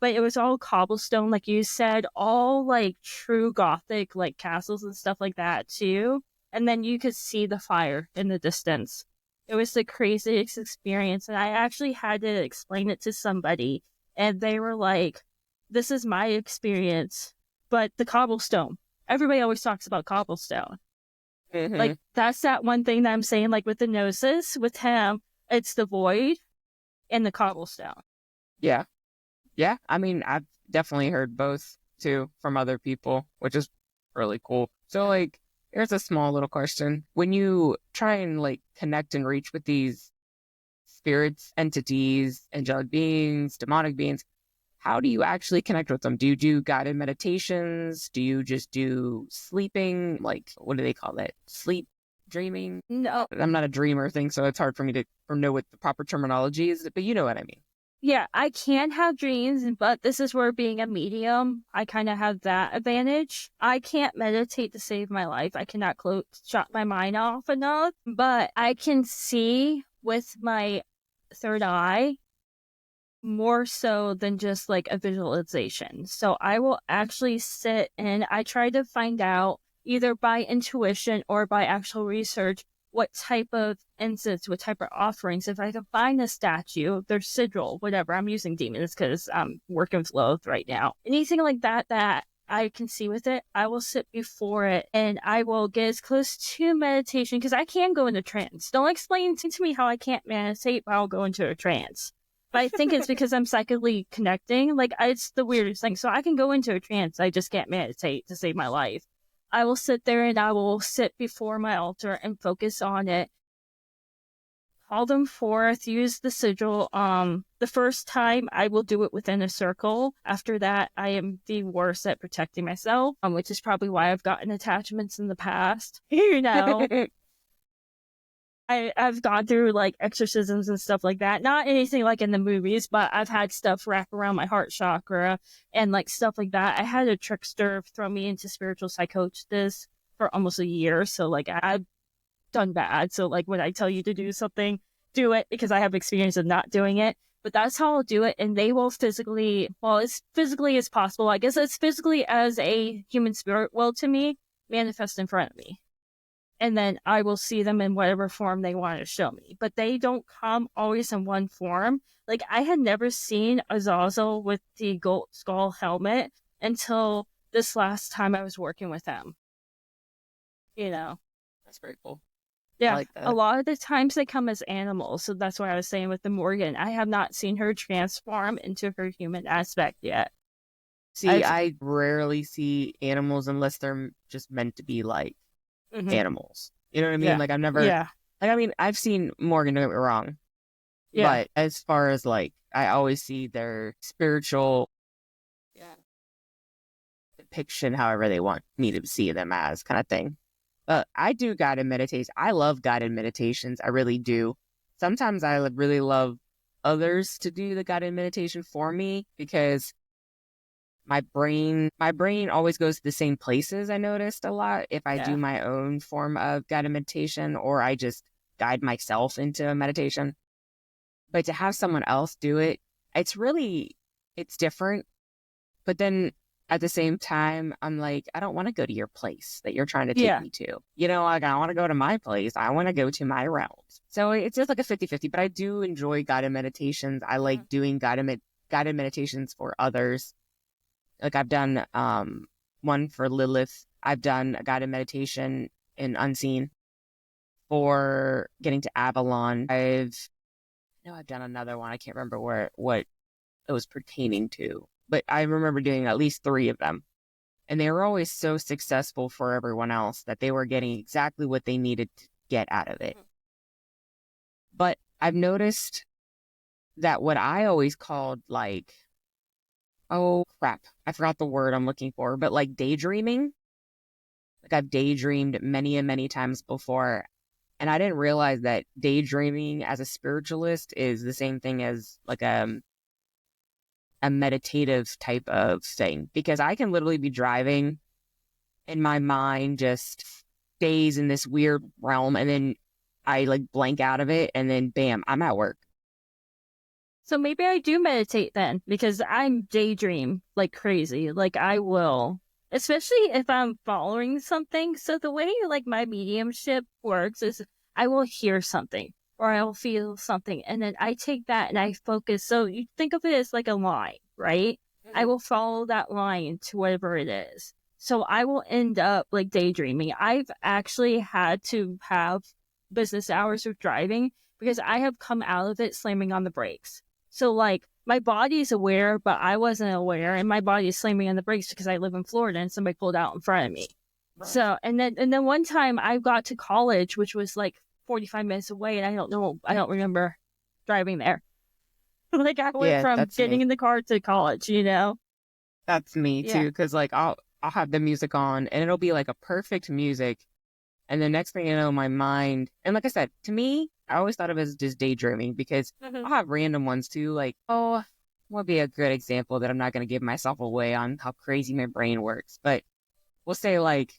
But it was all cobblestone, like you said, all like true Gothic, like castles and stuff like that too. And then you could see the fire in the distance. It was the craziest experience. And I actually had to explain it to somebody. And they were like, this is my experience. But the cobblestone, everybody always talks about cobblestone. Mm-hmm. Like, that's that one thing that I'm saying, like with the gnosis, with him, it's the void and the cobblestone. Yeah. Yeah. I mean, I've definitely heard both too from other people, which is really cool. So like, here's a small little question. When you try and like connect and reach with these spirits, entities, angelic beings, demonic beings, how do you actually connect with them? Do you do guided meditations? Do you just do sleeping? Like, what do they call that? Sleep dreaming? No. I'm not a dreamer thing, so it's hard for me to know what the proper terminology is, but you know what I mean. Yeah, I can have dreams, but this is where being a medium, I kind of have that advantage. I can't meditate to save my life. I cannot shut my mind off enough, but I can see with my third eye more so than just like a visualization. So I will actually sit and I try to find out either by intuition or by actual research what type of incense, what type of offerings. If I can find a statue, their sigil, whatever. I'm using demons because I'm working with Lilith right now. Anything like that I can see with it, I will sit before it and I will get as close to meditation because I can go into trance. Don't explain to me how I can't meditate, but I'll go into a trance. But I think it's because I'm psychically connecting. Like, it's the weirdest thing. So I can go into a trance. I just can't meditate to save my life. I will sit there and I will sit before my altar and focus on it. Call them forth, use the sigil. The first time I will do it within a circle. After that, I am the worst at protecting myself, which is probably why I've gotten attachments in the past. I've gone through like exorcisms and stuff like that. Not anything like in the movies, but I've had stuff wrap around my heart chakra and like stuff like that. I had a trickster throw me into spiritual psychosis for almost a year. So like I've done bad. So like when I tell you to do something, do it, because I have experience of not doing it. but that's how I'll do it. And they will physically, well, as physically as possible, I guess as physically as a human spirit will to me, manifest in front of me. And then I will see them in whatever form they want to show me. But they don't come always in one form. Like, I had never seen Azazel with the gold skull helmet until this last time I was working with them. You know? That's very cool. Yeah, I like that. a lot of the times they come as animals. So that's what I was saying with the Morrigan. I have not seen her transform into her human aspect yet. See, I rarely see animals unless they're just meant to be like animals. You know what I mean? Yeah. Like, I've never, like, I mean, I've seen Morgan, don't get me wrong. Yeah. But as far as like, I always see their spiritual depiction, however they want me to see them as, kind of thing. But I do guided meditations. I love guided meditations. I really do. Sometimes I really love others to do the guided meditation for me because my brain always goes to the same places. I noticed a lot if I do my own form of guided meditation, or I just guide myself into a meditation. But to have someone else do it, it's different. But then at the same time, I'm like, I don't want to go to your place that you're trying to take me to. You know, like, I want to go to my place. I want to go to my realms. So it's just like a 50-50, but I do enjoy guided meditations. I like doing guided meditations for others. Like, I've done one for Lilith. I've done a guided meditation in Unseen for getting to Avalon. I've done another one. I can't remember what it was pertaining to, but I remember doing at least 3 of them. And they were always so successful for everyone else that they were getting exactly what they needed to get out of it. But I've noticed that what I always called like, oh crap, I forgot the word I'm looking for, but like daydreaming. Like, I've daydreamed many and many times before. And I didn't realize that daydreaming as a spiritualist is the same thing as like a meditative type of thing. Because I can literally be driving and my mind just stays in this weird realm, and then I like blank out of it, and then bam, I'm at work. So maybe I do meditate then, because I'm daydream like crazy. Like, I will, especially if I'm following something. So the way like my mediumship works is I will hear something or I'll feel something, and then I take that and I focus. So you think of it as like a line, right? I will follow that line to whatever it is. So I will end up like daydreaming. I've actually had to have business hours of driving because I have come out of it slamming on the brakes. So, like, my body's aware, but I wasn't aware, and my body is slamming on the brakes because I live in Florida and somebody pulled out in front of me. Right. So, and then one time I got to college, which was like 45 minutes away, and I don't remember driving there. Like, I went from getting in the car to college, you know? That's me too, because like I'll have the music on, and it'll be like a perfect music, and the next thing you know, my mind, and like I said, to me, I always thought of it as just daydreaming, because I'll have random ones too, like, what would be a good example that I'm not going to give myself away on how crazy my brain works, but we'll say like,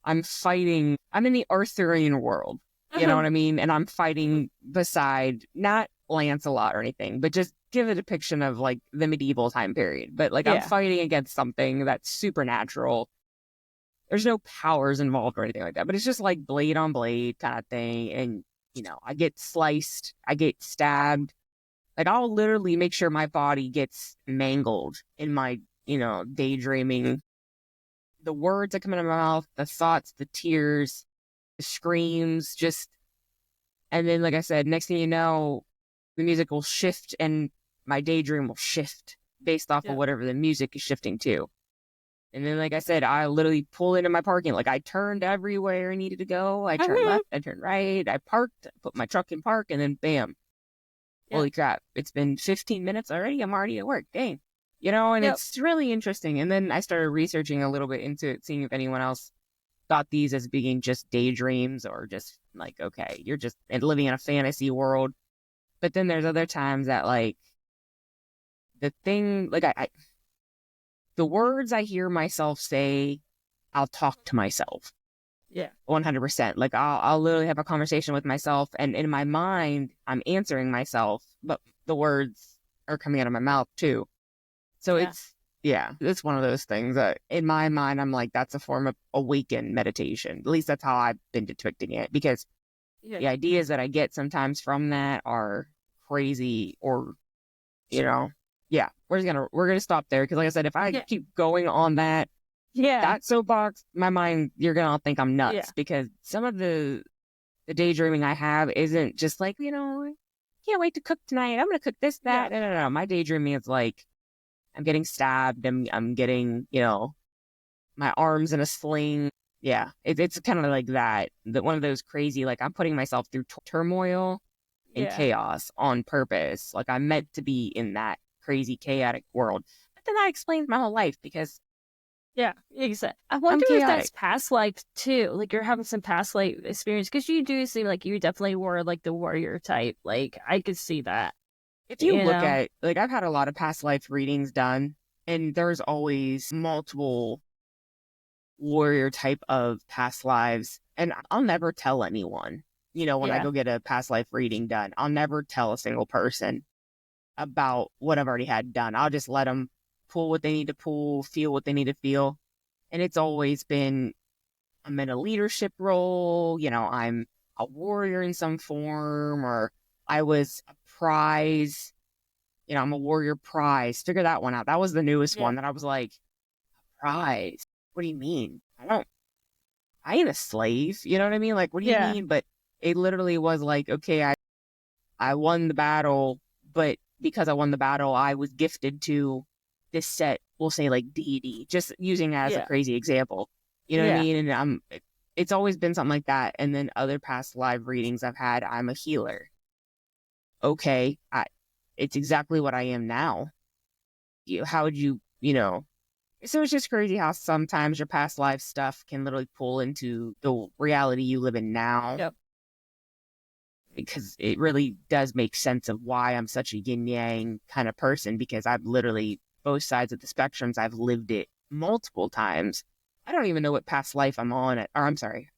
I'm in the Arthurian world, you know what I mean? And I'm fighting beside, not Lancelot or anything, but just give a depiction of like the medieval time period. But like, I'm fighting against something that's supernatural. There's no powers involved or anything like that, but it's just like blade on blade kind of thing. And, you know, I get sliced, I get stabbed. Like, I'll literally make sure my body gets mangled in my, you know, daydreaming. The words that come out of my mouth, the thoughts, the tears, the screams, just, and then, like I said, next thing you know, the music will shift and my daydream will shift based off of whatever the music is shifting to. And then, like I said, I literally pull into my parking. Like, I turned everywhere I needed to go. I turned left, I turned right, I parked, put my truck in park, and then bam. Holy crap, it's been 15 minutes already. I'm already at work. Dang. You know, and it's really interesting. And then I started researching a little bit into it, seeing if anyone else thought these as being just daydreams or just like, okay, you're just living in a fantasy world. But then there's other times that, like, the thing, like, the words I hear myself say, I'll talk to myself. Yeah. 100%. Like, I'll literally have a conversation with myself, and in my mind, I'm answering myself, but the words are coming out of my mouth too. So it's one of those things that in my mind, I'm like, that's a form of awakened meditation. At least that's how I've been depicting it, because the ideas that I get sometimes from that are crazy, or, we're gonna stop there. Cause like I said, if I keep going on that soapbox, my mind, you're gonna think I'm nuts, because some of the daydreaming I have isn't just like, can't wait to cook tonight. I'm gonna cook this, that. No. My daydreaming is like, I'm getting stabbed. I'm getting, my arms in a sling. Yeah, it's kind of like that. One of those crazy, like, I'm putting myself through turmoil and chaos on purpose. Like, I'm meant to be in that crazy, chaotic world. But then that explains my whole life, because exactly. I wonder if that's past life too. Like, you're having some past life experience, because you do seem like you definitely were like the warrior type. Like, I could see that. If you look at, like, I've had a lot of past life readings done, and there's always multiple warrior type of past lives, and I'll never tell anyone, when I go get a past life reading done, I'll never tell a single person about what I've already had done. I'll just let them pull what they need to pull, feel what they need to feel. And it's always been, I'm in a leadership role, I'm a warrior in some form, or I was a prize, I'm a warrior prize. Figure that one out. That was the newest one that I was like, prize? What do you mean? I ain't a slave. You know what I mean? Like, what do you mean? But it literally was like, okay, I won the battle, but because I won the battle, I was gifted to this set, we'll say, like, deity, just using it as a crazy example. You know what I mean? And it's always been something like that. And then other past live readings I've had, I'm a healer. Okay, it's exactly what I am now. How would you, So it's just crazy how sometimes your past life stuff can literally pull into the reality you live in now. Yep. Because it really does make sense of why I'm such a yin-yang kind of person, because I've literally, both sides of the spectrums, I've lived it multiple times. I don't even know what past life I'm on, I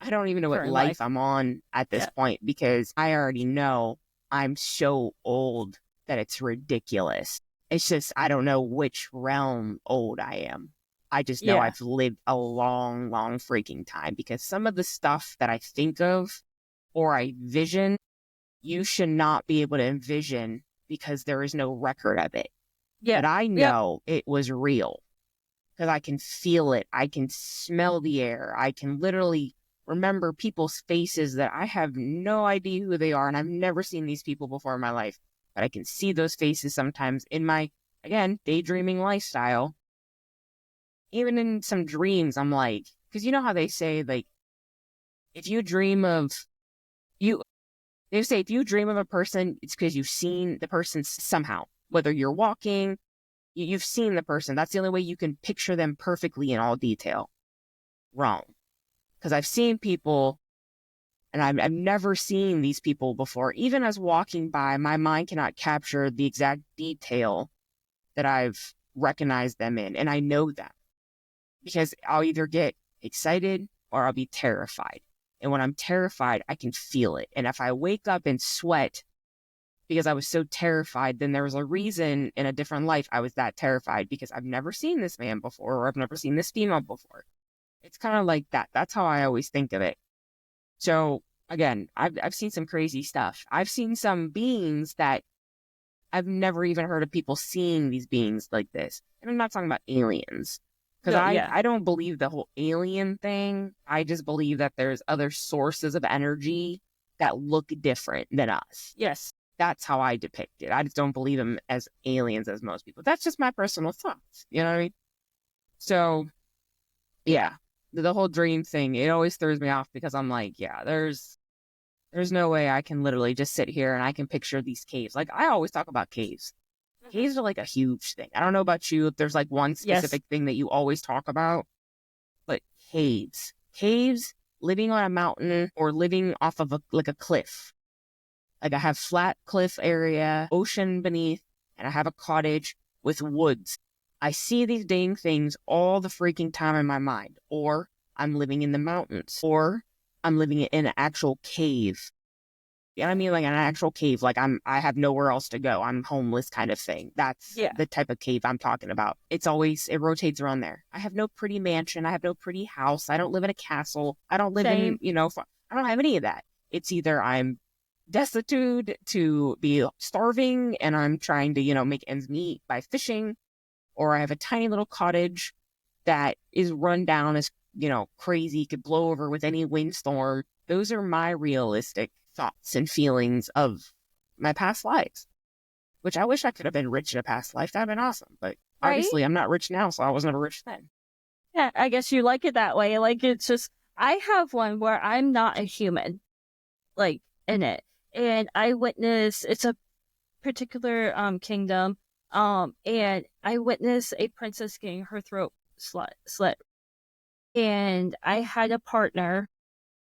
don't even know what life I'm on at this point, because I already know I'm so old that it's ridiculous. It's just, I don't know which realm old I am. I just know I've lived a long, long freaking time, because some of the stuff that I think of or I vision, you should not be able to envision, because there is no record of it. But I know it was real, because I can feel it. I can smell the air. I can literally remember people's faces that I have no idea who they are, and I've never seen these people before in my life. But I can see those faces sometimes in my, again, daydreaming lifestyle. Even in some dreams, I'm like, because you know how they say, like, if you dream of they say if you dream of a person, it's because you've seen the person somehow. Whether you're walking, you've seen the person. That's the only way you can picture them perfectly in all detail. Wrong. Because I've seen people, and I've never seen these people before. Even as walking by, my mind cannot capture the exact detail that I've recognized them in. And I know them, because I'll either get excited or I'll be terrified. And when I'm terrified, I can feel it. And if I wake up and sweat because I was so terrified, then there was a reason in a different life I was that terrified, because I've never seen this man before, or I've never seen this female before. It's kind of like that. That's how I always think of it. So again, I've seen some crazy stuff. I've seen some beings that I've never even heard of people seeing these beings like this. And I'm not talking about aliens. Because I don't believe the whole alien thing. I just believe that there's other sources of energy that look different than us. Yes. That's how I depict it. I just don't believe them as aliens as most people. That's just my personal thoughts. You know what I mean? So, yeah. The whole dream thing, it always throws me off, because I'm like, there's no way I can literally just sit here and I can picture these caves. Like, I always talk about caves. Caves are like a huge thing. I don't know about you, if there's like one specific thing that you always talk about, but caves, living on a mountain or living off of a cliff. Like, I have flat cliff area, ocean beneath, and I have a cottage with woods. I see these dang things all the freaking time in my mind. Or I'm living in the mountains, or I'm living in an actual cave. You know what I mean? Like an actual cave. Like I have nowhere else to go. I'm homeless kind of thing. That's the type of cave I'm talking about. It rotates around there. I have no pretty mansion. I have no pretty house. I don't live in a castle. I don't live in, I don't have any of that. It's either I'm destitute to be starving and I'm trying to, make ends meet by fishing, or I have a tiny little cottage that is run down as, crazy, could blow over with any windstorm. Those are my realistic thoughts and feelings of my past lives, which I wish I could have been rich in a past life. That'd been awesome. But obviously I'm not rich now, so I was never rich then. Yeah, I guess you like it that way. Like, it's just, I have one where I'm not a human, like, in it. And I witness, it's a particular kingdom, and I witnessed a princess getting her throat slit. And I had a partner,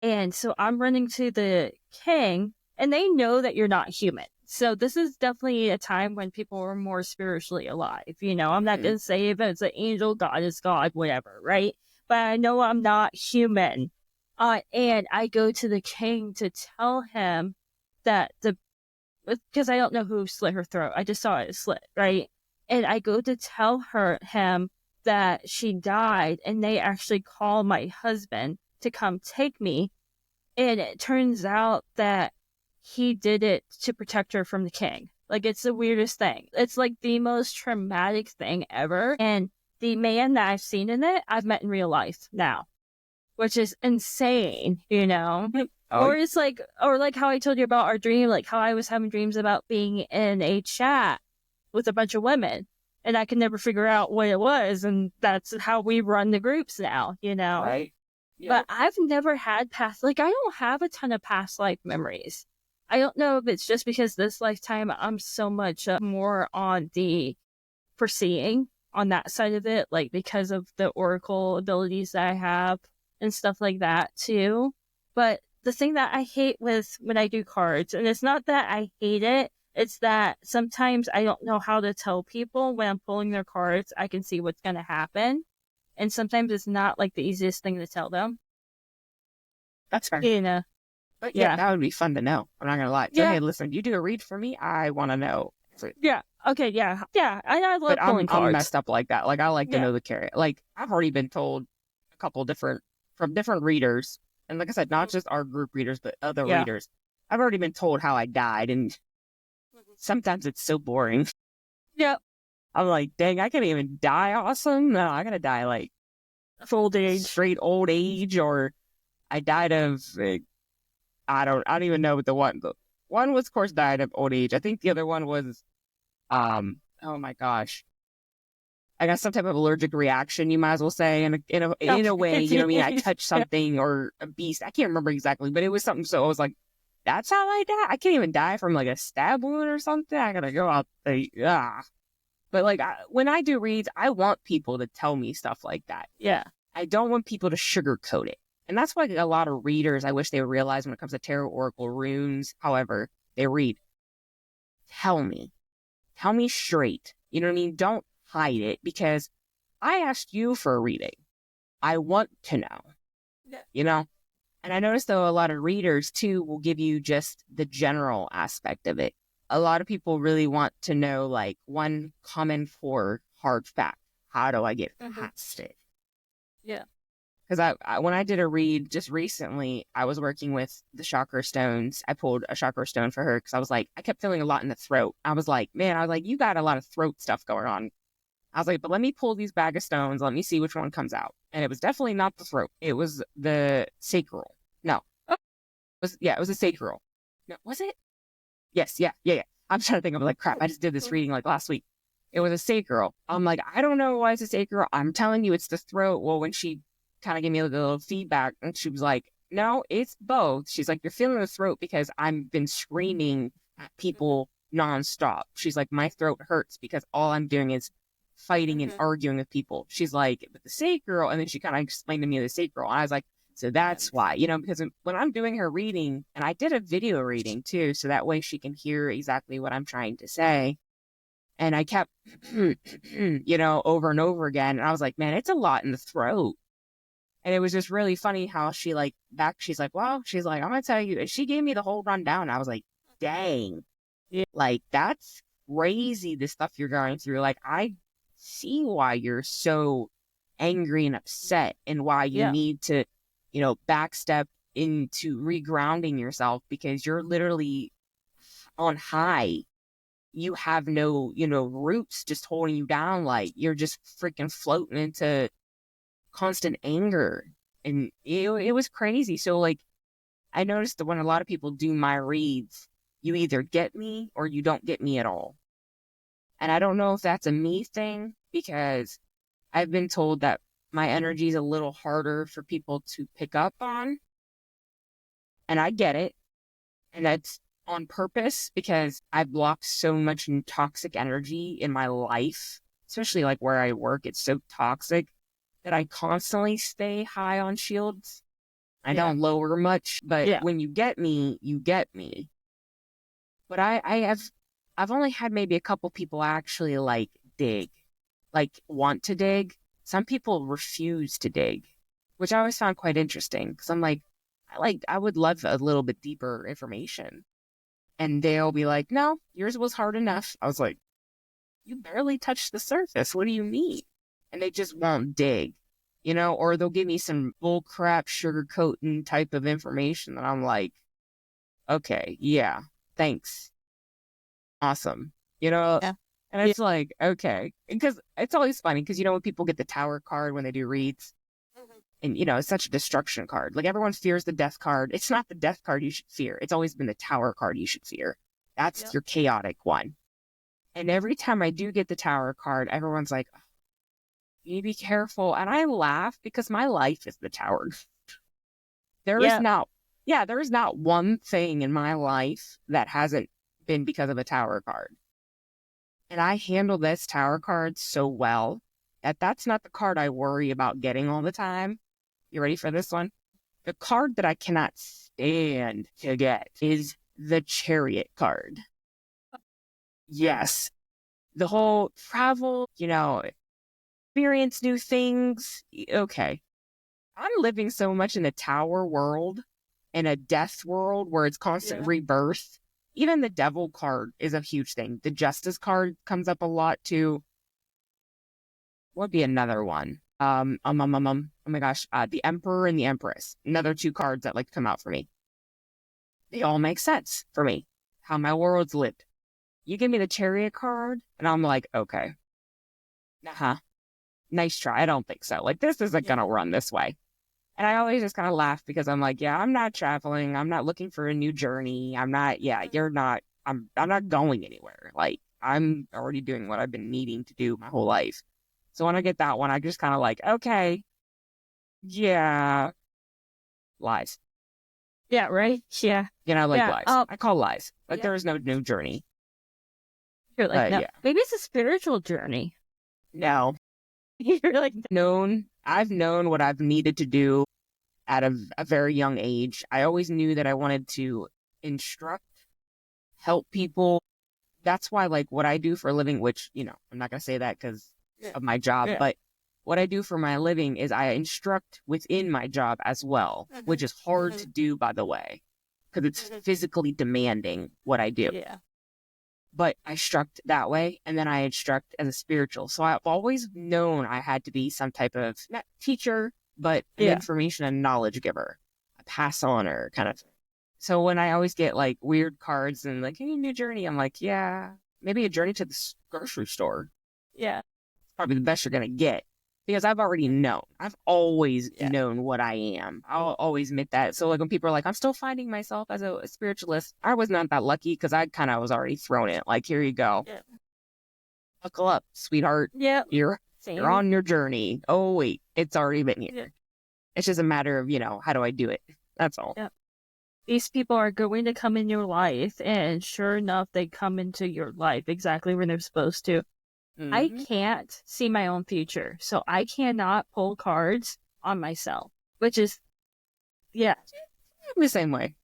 and so I'm running to the king, and they know that you're not human. So this is definitely a time when people are more spiritually alive. I'm not going to say if it's an angel, God is God, whatever, right? But I know I'm not human. And I go to the king to tell him that because I don't know who slit her throat. I just saw it slit, right? And I go to tell him that she died, and they actually call my husband to come take me. And it turns out that he did it to protect her from the king. Like, it's the weirdest thing. It's like the most traumatic thing ever. And the man that I've seen in it, I've met in real life now, which is insane, Or it's like, or like how I told you about our dream, like how I was having dreams about being in a chat with a bunch of women, and I could never figure out what it was. And that's how we run the groups now, Right. Yeah. But I've never had I don't have a ton of past life memories. I don't know if it's just because this lifetime I'm so much more on the foreseeing on that side of it, like because of the oracle abilities that I have and stuff like that too. But the thing that I hate with when I do cards, and it's not that I hate it, it's that sometimes I don't know how to tell people when I'm pulling their cards, I can see what's going to happen. And sometimes it's not like the easiest thing to tell them. That's fair. But yeah, that would be fun to know. I'm not going to lie. So, hey, listen, you do a read for me? I want to know. Yeah. Okay. Yeah. Yeah. I love pulling cards. I'm messed up like that. Like, I like to know the carrot. Like, I've already been told a couple from different readers. And like I said, not just our group readers, but other readers. I've already been told how I died. And sometimes it's so boring. Yeah. I'm like, dang, I can't even die awesome. No, I got to die like old age, straight old age, or I died of, I don't even know what the one was, of course, died of old age. I think the other one was, oh my gosh, I got some type of allergic reaction, you might as well say, in a way, you know what I mean? I touched something or a beast. I can't remember exactly, but it was something. So I was like, that's how I die? I can't even die from like a stab wound or something. I gotta go out there. But like, when I do reads, I want people to tell me stuff like that. Yeah. I don't want people to sugarcoat it. And that's why a lot of readers, I wish they would realize when it comes to tarot, oracle, runes, however they read, tell me straight. You know what I mean? Don't hide it, because I asked you for a reading. I want to know, And I noticed, though, a lot of readers, too, will give you just the general aspect of it. A lot of people really want to know, like, one common core hard fact. How do I get past it? Yeah. Because when I did a read just recently, I was working with the chakra stones. I pulled a chakra stone for her because I was like, I kept feeling a lot in the throat. I was like, you got a lot of throat stuff going on. I was like, but let me pull these bag of stones. Let me see which one comes out. And it was definitely not the throat. It was the sacral. No. It was a sacral. No, was it? Yes, yeah. I'm trying to think. I'm like, crap, I just did this reading like last week. It was a sacral. I'm like, I don't know why it's a sacral. I'm telling you it's the throat. Well, when she kind of gave me a little feedback, and she was like, no, it's both. She's like, you're feeling the throat because I've been screaming at people nonstop. She's like, my throat hurts because all I'm doing is fighting and arguing with people. She's like, but the sacral, and then she kind of explained to me the sacral, and I was like, so that's why, because when I'm doing her reading, and I did a video reading too, so that way she can hear exactly what I'm trying to say. And I kept, over and over again. And I was like, man, it's a lot in the throat. And it was just really funny how she's like, well, she's like, I'm going to tell you. And she gave me the whole rundown. I was like, dang, like, that's crazy, the stuff you're going through. Like, I see why you're so angry and upset and why you need to, backstep into regrounding yourself because you're literally on high. You have no, roots just holding you down. Like, you're just freaking floating into constant anger. And it was crazy. So, like, I noticed that when a lot of people do my reads, you either get me or you don't get me at all. And I don't know if that's a me thing because I've been told that my energy is a little harder for people to pick up on. And I get it. And that's on purpose because I've blocked so much toxic energy in my life, especially like where I work. It's so toxic that I constantly stay high on shields. I don't lower much, but when you get me, you get me. But I've only had maybe a couple people actually like dig, like want to dig. Some people refuse to dig, which I always found quite interesting because I'm like, I would love a little bit deeper information. And they'll be like, no, yours was hard enough. I was like, you barely touched the surface. What do you mean? And they just won't dig, or they'll give me some bull crap sugarcoating type of information. And I'm like, okay, yeah, thanks. Awesome. And it's like, okay. Because it's always funny because, when people get the Tower card when they do reads, and, it's such a destruction card. Like, everyone fears the death card. It's not the death card you should fear. It's always been the Tower card you should fear. That's your chaotic one. And every time I do get the Tower card, everyone's like, oh, you need to be careful. And I laugh because my life is the Tower. There is not one thing in my life that hasn't been because of a Tower card. And I handle this Tower card so well that that's not the card I worry about getting all the time. You ready for this one? The card that I cannot stand to get is the Chariot card. Yes. The whole travel, experience new things. Okay. I'm living so much in a Tower world, in a death world where it's constant rebirth. Even the Devil card is a huge thing. The Justice card comes up a lot too. What would be another one? Oh my gosh, the Emperor and the Empress. Another two cards that like to come out for me. They all make sense for me. How my world's lived. You give me the Chariot card, and I'm like, okay. Nice try. I don't think so. Like, this isn't gonna run this way. And I always just kind of laugh because I'm like, yeah, I'm not traveling. I'm not looking for a new journey. I'm not, you're not, I'm not going anywhere. Like, I'm already doing what I've been needing to do my whole life. So when I get that one, I just kind of like, okay, yeah, lies. Yeah, right? Yeah. Lies. I call lies. Like, there is no new journey. You're like, no. Maybe it's a spiritual journey. No. You're like, I've known what I've needed to do at a very young age. I always knew that I wanted to instruct, help people. That's why, like, what I do for a living, which, I'm not going to say that because of my job, but what I do for my living is I instruct within my job as well, which is hard to do, by the way, because it's physically demanding what I do. Yeah. But I instruct that way, and then I instruct as a spiritual. So I've always known I had to be some type of, not teacher, but an information and knowledge giver, a pass oner kind of thing. So when I always get like weird cards and like, hey, new journey, I'm like, yeah, maybe a journey to the grocery store. Yeah. It's probably the best you're going to get. Because I've already known. I've always known what I am. I'll always admit that. So like when people are like, I'm still finding myself as a spiritualist, I was not that lucky because I kind of was already thrown it. Like, here you go. Yeah. Buckle up, sweetheart. Yeah. You're on your journey. Oh, wait. It's already been here. Yeah. It's just a matter of, how do I do it? That's all. Yeah. These people are going to come in your life, and sure enough, they come into your life exactly when they're supposed to. Mm-hmm. I can't see my own future, so I cannot pull cards on myself, which is, I'm the same way.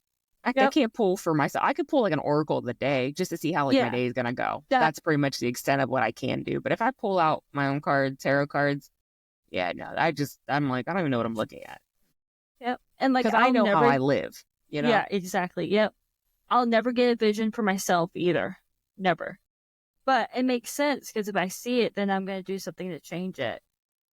I can't pull for myself. I could pull like an oracle of the day just to see how my day is going to go. That's pretty much the extent of what I can do. But if I pull out my own cards, tarot cards, Yeah, no, I'm like, I don't even know what I'm looking at. Yep. And like, Because I know how I live, you know? Yeah, exactly. Yep. I'll never get a vision for myself either. Never. But it makes sense because if I see it, then I'm going to do something to change it.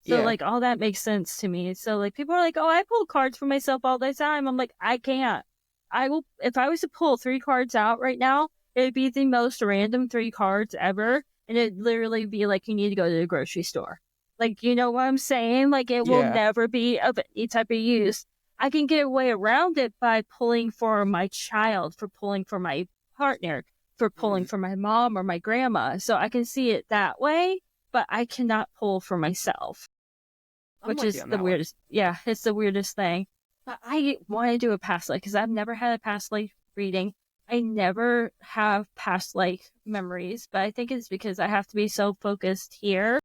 So, Yeah. like, all that makes sense to me. So, like, people are like, oh, I pull cards for myself all the time. I'm like, I can't. I will, if I was to pull 3 cards out right now, it would be the most random 3 cards ever. And it'd literally be like, you need to go to the grocery store. Like, you know what I'm saying? Like, it will Yeah. never be of any type of use. I can get a way around it by pulling for my child, for pulling for my partner, for pulling for my mom or my grandma. So I can see it that way, but I cannot pull for myself, I'm which with you is on the that one. weirdest. Yeah, it's the weirdest thing. But I want to do a past life because I've never had a past life reading. I never have past life memories, but I think it's because I have to be so focused here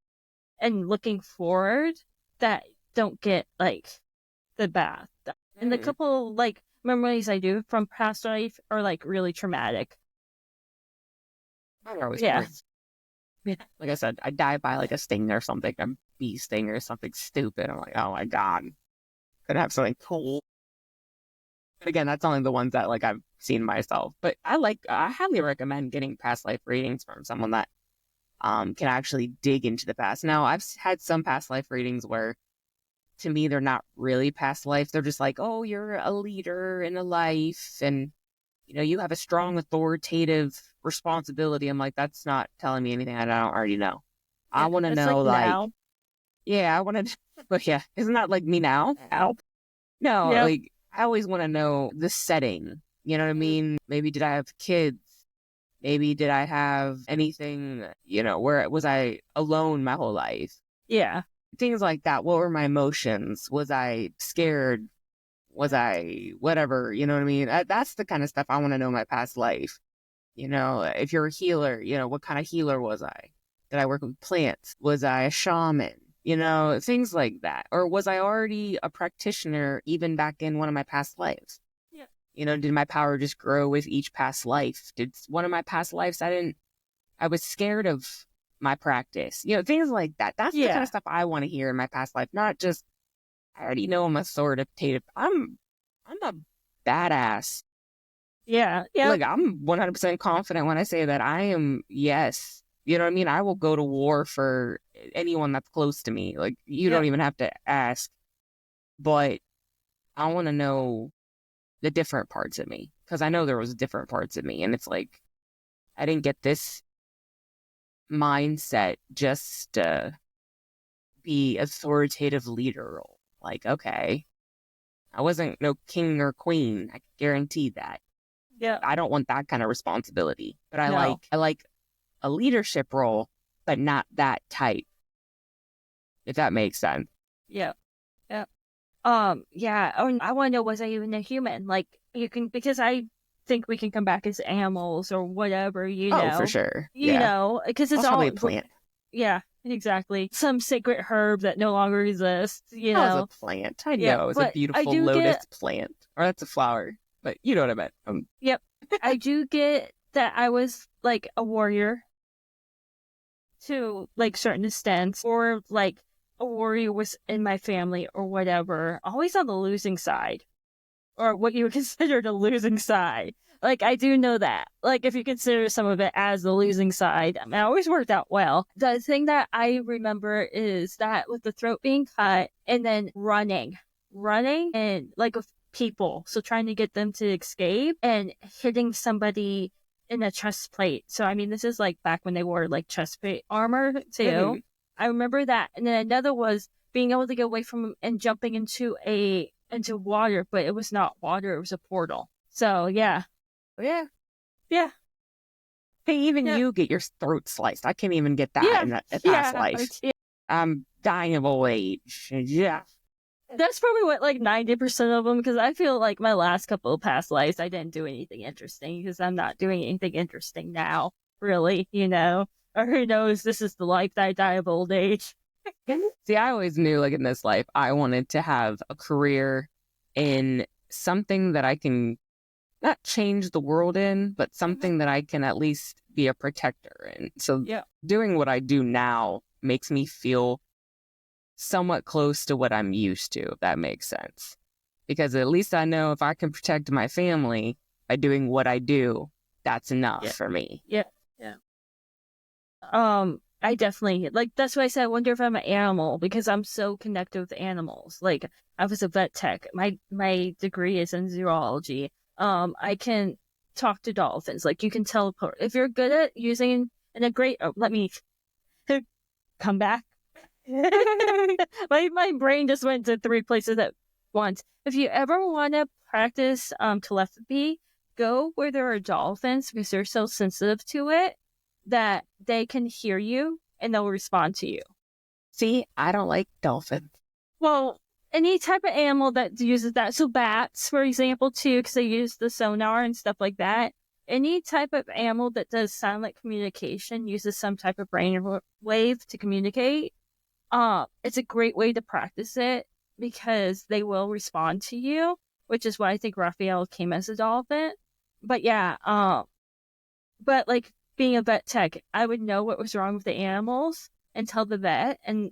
and looking forward that don't get like the bad. And the couple like memories I do from past life are like really traumatic. Mine are always Yeah. boring. Yeah. Like I said, I die by like a sting or something, a bee sting or something stupid. I'm like, oh my God. Could have something cool. But again, that's only the ones that like I've seen myself. But I highly recommend getting past life readings from someone that can actually dig into the past. Now, I've had some past life readings where to me they're not really past life. They're just like, oh, you're a leader in a life and you have a strong authoritative responsibility. I'm like, that's not telling me anything I don't already know. I want to It's know, like like, now. yeah, I want to, but yeah, isn't that like me now? Now. No, Yep. like, I always want to know the setting. You know what I mean? Maybe did I have kids? Maybe did I have anything, where was I alone my whole life? Yeah. Things like that. What were my emotions? Was I scared? Was I whatever? You know what I mean? That's the kind of stuff I want to know in my past life. If you're a healer, what kind of healer was I? Did I work with plants? Was I a shaman? Things like that. Or was I already a practitioner even back in one of my past lives? Yeah. Did my power just grow with each past life? Did one of my past lives, I was scared of my practice? Things like that. That's the kind of stuff I want to hear in my past life, not just, I already know I'm authoritative. I'm a badass. Yeah. Yeah. Like, I'm 100% confident when I say that I am, yes. You know what I mean? I will go to war for anyone that's close to me. Like, you don't even have to ask. But I want to know the different parts of me. Because I know there was different parts of me. And it's like, I didn't get this mindset just to be authoritative leader role. Like, okay, I wasn't no king or queen. I guarantee that. Yeah. I don't want that kind of responsibility. But I No. like a leadership role, but not that type. If that makes sense. Yeah. Yeah. Yeah. Oh, I want to know, was I even a human? Like, you can, because I think we can come back as animals or whatever, Oh, for sure. You know, because it's probably all a plant. Yeah, exactly. Some sacred herb that no longer exists, you That know. was a plant. I know. It's a but I beautiful do lotus plant. Or that's a flower. But you know what I meant. Yep. I do get that I was like a warrior to like certain extents, or like a warrior was in my family or whatever, always on the losing side, or what you would consider the losing side. Like, I do know that. Like, if you consider some of it as the losing side, I mean, it always worked out well. The thing that I remember is that with the throat being cut and then running and like with people. So trying to get them to escape and hitting somebody in the chest plate. So, I mean, this is like back when they wore like chest plate armor too. Mm-hmm. I remember that. And then another was being able to get away from and jumping into water, but it was not water, it was a portal. So yeah. Yeah. Yeah. Hey, even Yeah. you get your throat sliced. I can't even get that in a past life. I'm dying of old age. Yeah. That's probably what, like 90% of them, because I feel like my last couple of past lives, I didn't do anything interesting because I'm not doing anything interesting now, really, Or who knows, this is the life that I die of old age. See, I always knew, like, in this life, I wanted to have a career in something that I can not change the world in, but something that I can at least be a protector in. So doing what I do now makes me feel somewhat close to what I'm used to, if that makes sense. Because at least I know if I can protect my family by doing what I do, that's enough for me. Yeah. I definitely, like, that's why I said I wonder if I'm an animal, because I'm so connected with animals. Like, I was a vet tech. My degree is in zoology. I can talk to dolphins. Like, you can teleport. If you're good at using in a great, let me come back. my brain just went to 3 places at once. If you ever want to practice telepathy, go where there are dolphins, because they're so sensitive to it that they can hear you and they'll respond to you. See, I don't like dolphins. Well, any type of animal that uses that. So bats, for example, too, because they use the sonar and stuff like that. Any type of animal that does silent communication uses some type of brain wave to communicate. It's a great way to practice it because they will respond to you, which is why I think Raphael came as a dolphin. But yeah, but like, being a vet tech, I would know what was wrong with the animals and tell the vet, and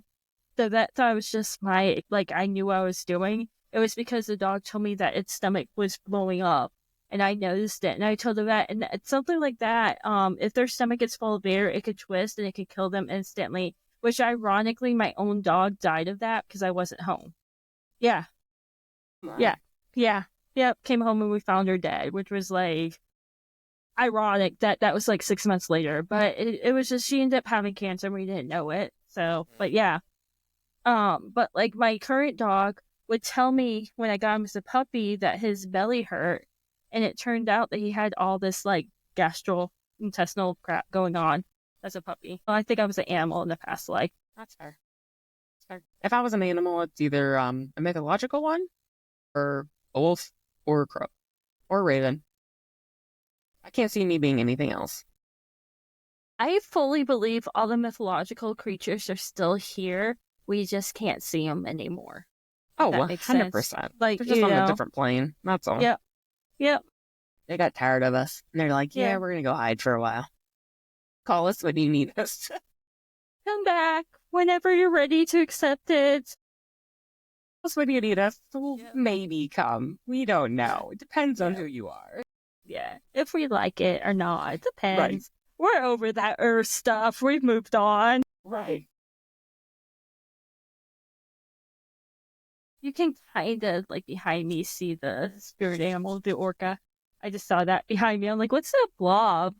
the vet thought it was just I knew what I was doing. It was because the dog told me that its stomach was blowing up, and I noticed it, and I told the vet, and it's something like that. If their stomach gets full of air, it could twist and it could kill them instantly, which ironically, my own dog died of that because I wasn't home. Yeah. Came home and we found her dead, which was like ironic that was like 6 months later, but it was just, she ended up having cancer and we didn't know it. So, but yeah. But like, my current dog would tell me when I got him as a puppy that his belly hurt, and it turned out that he had all this like gastrointestinal crap going on as a puppy. Well, I think I was an animal in the past life. That's fair. If I was an animal, it's either a mythological one, or a wolf, or a crow, or a raven. I can't see me being anything else. I fully believe all the mythological creatures are still here. We just can't see them anymore. Oh, 100%. Like, they're just on a different plane. That's all. Yep. They got tired of us. And they're like, yeah, we're going to go hide for a while. Call us when you need us. Come back whenever you're ready to accept it. Call us when you need us. We'll maybe come. We don't know. It depends on who you are. Yeah, if we like it or not, it depends. Right. We're over that Earth stuff. We've moved on. Right. You can kind of, like, behind me see the spirit animal, the orca. I just saw that behind me. I'm like, what's that blob?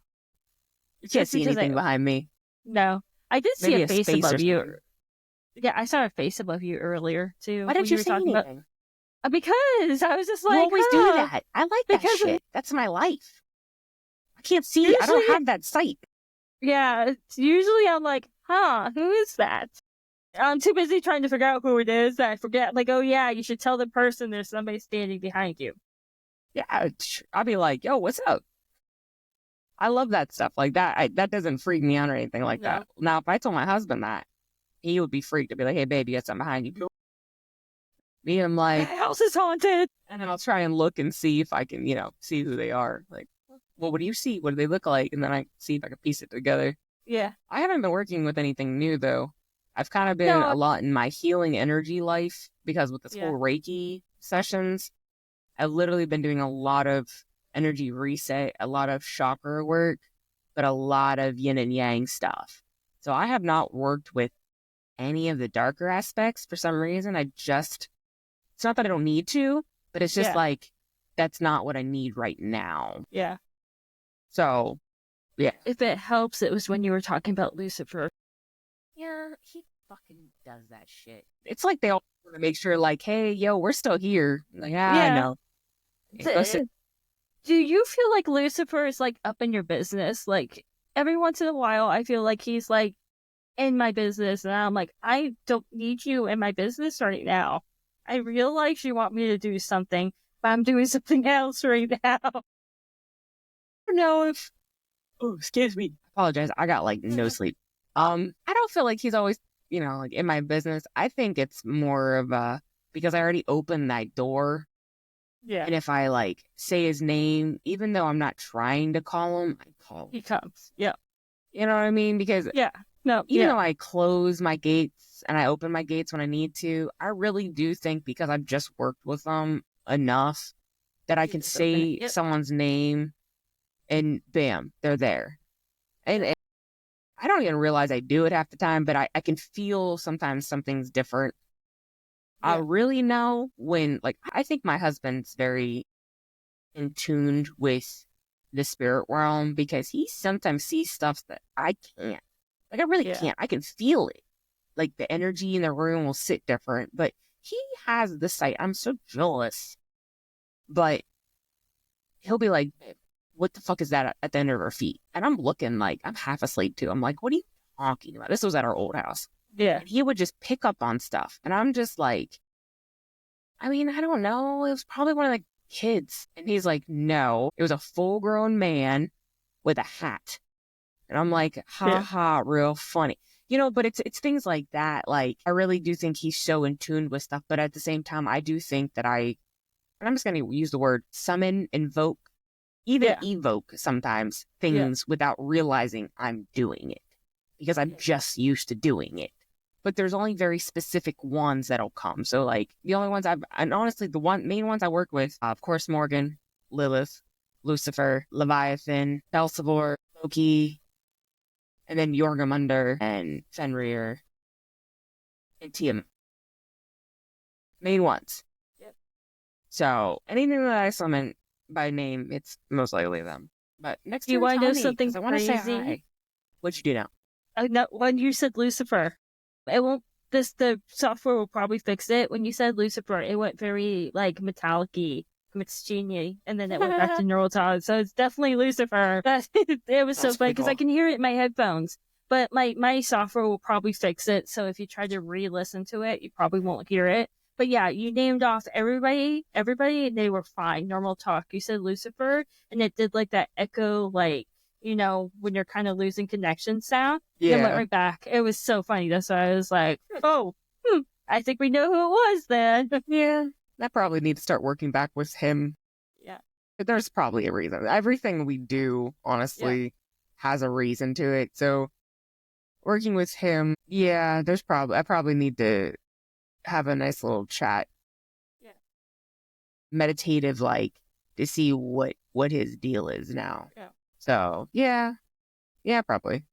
You can't see anything behind me. No. I did see a face above you. Yeah, I saw a face above you earlier, too. Why didn't you say anything? Because I was just like, you always do that. I like that shit. That's my life. I can't see. Usually, I don't have that sight. Yeah, usually I'm like, who is that? I'm too busy trying to figure out who it is that I forget. Like, oh yeah, you should tell the person there's somebody standing behind you. Yeah, I'll be like, yo, what's up? I love that stuff. Like that. That doesn't freak me out or anything like that. Now, if I told my husband that, he would be freaked to be like, hey, baby, you got something behind you. Me, I'm like, the house is haunted. And then I'll try and look and see if I can, see who they are. Like, well, what do you see? What do they look like? And then I see if I can piece it together. Yeah. I haven't been working with anything new, though. I've kind of been a lot in my healing energy life because with this whole Reiki sessions, I've literally been doing a lot of energy reset, a lot of chakra work, but a lot of yin and yang stuff. So I have not worked with any of the darker aspects for some reason. It's not that I don't need to, but it's just like, that's not what I need right now. Yeah. So, yeah. If it helps, it was when you were talking about Lucifer. Yeah, he fucking does that shit. It's like they all want to make sure, like, hey, yo, we're still here. Like, I know. Do you feel like Lucifer is, like, up in your business? Like, every once in a while, I feel like he's, like, in my business, and I'm like, I don't need you in my business right now. I realize you want me to do something, but I'm doing something else right now. I don't know if... Oh, excuse me. I apologize. I got, like, no sleep. I don't feel like he's always, like, in my business. I think it's more of because I already opened that door. Yeah. And if I, like, say his name, even though I'm not trying to call him, I call him. He comes. Yeah. You know what I mean? Because No, even though I close my gates and I open my gates when I need to, I really do think because I've just worked with them enough that I can say someone's name and bam, they're there. And I don't even realize I do it half the time, but I can feel sometimes something's different. I really know when, like, I think my husband's very in tuned with the spirit realm because he sometimes sees stuff that I can't. Like, I really can't. I can feel it. Like, the energy in the room will sit different, but he has the sight. I'm so jealous. But he'll be like, what the fuck is that at the end of her feet? And I'm looking like I'm half asleep too. I'm like, what are you talking about? This was at our old house. Yeah. And he would just pick up on stuff. And I'm just like, I mean, I don't know. It was probably one of the kids. And he's like, no, it was a full grown man with a hat. And I'm like, ha, real funny. You know, but it's things like that. Like, I really do think he's so in tune with stuff. But at the same time, I do think that and I'm just going to use the word summon, invoke, even evoke sometimes things without realizing I'm doing it because I'm just used to doing it. But there's only very specific ones that'll come. So like the only ones and honestly, the main ones I work with, of course, Morrigan, Lilith, Lucifer, Leviathan, Belphegor, Loki, and then Jormungandr and Fenrir and Tiamat. Main ones. Yep. So anything that I summon by name, it's most likely them. But next time, you want to know something I want to say crazy? hi. What'd you do now? No, when you said Lucifer, it won't. The software will probably fix it. When you said Lucifer, it went very like metallic-y, genie, and then it went back to neural tone. So it's definitely Lucifer. It was so funny because I can hear it in my headphones. But my software will probably fix it. So if you try to re-listen to it, you probably won't hear it. But yeah, you named off everybody, and they were fine. Normal talk. You said Lucifer, and it did like that echo, like, you know, when you're kind of losing connection sound. Yeah. It went right back. It was so funny. That's why I was like, oh, I think we know who it was then. Yeah. I probably need to start working back with him. Yeah. But there's probably a reason. Everything we do, honestly, has a reason to it. So working with him, I probably need to have a nice little chat. Yeah. Meditative, like, to see what his deal is now. Yeah. So, yeah, probably.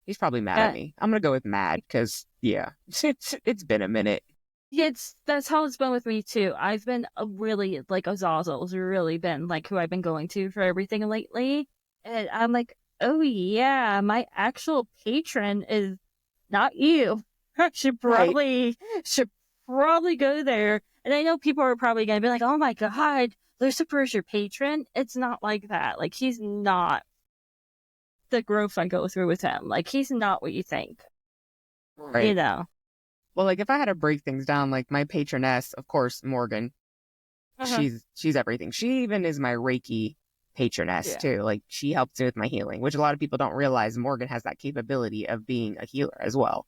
He's probably mad at me. I'm going to go with mad because, it's been a minute. Yeah, that's how it's been with me, too. I've been really, like, Azazel's really been, like, who I've been going to for everything lately. And I'm like, oh, yeah, my actual patron is not you. I should probably go there. And I know people are probably going to be like, oh, my God, Lucifer is your patron. It's not like that. Like, he's not the growth I go through with him. Like, he's not what you think. Right. You know? Well, like, if I had to break things down, like, my patroness, of course, Morrigan, she's everything. She even is my Reiki patroness, too. Like, she helps me with my healing, which a lot of people don't realize Morrigan has that capability of being a healer as well.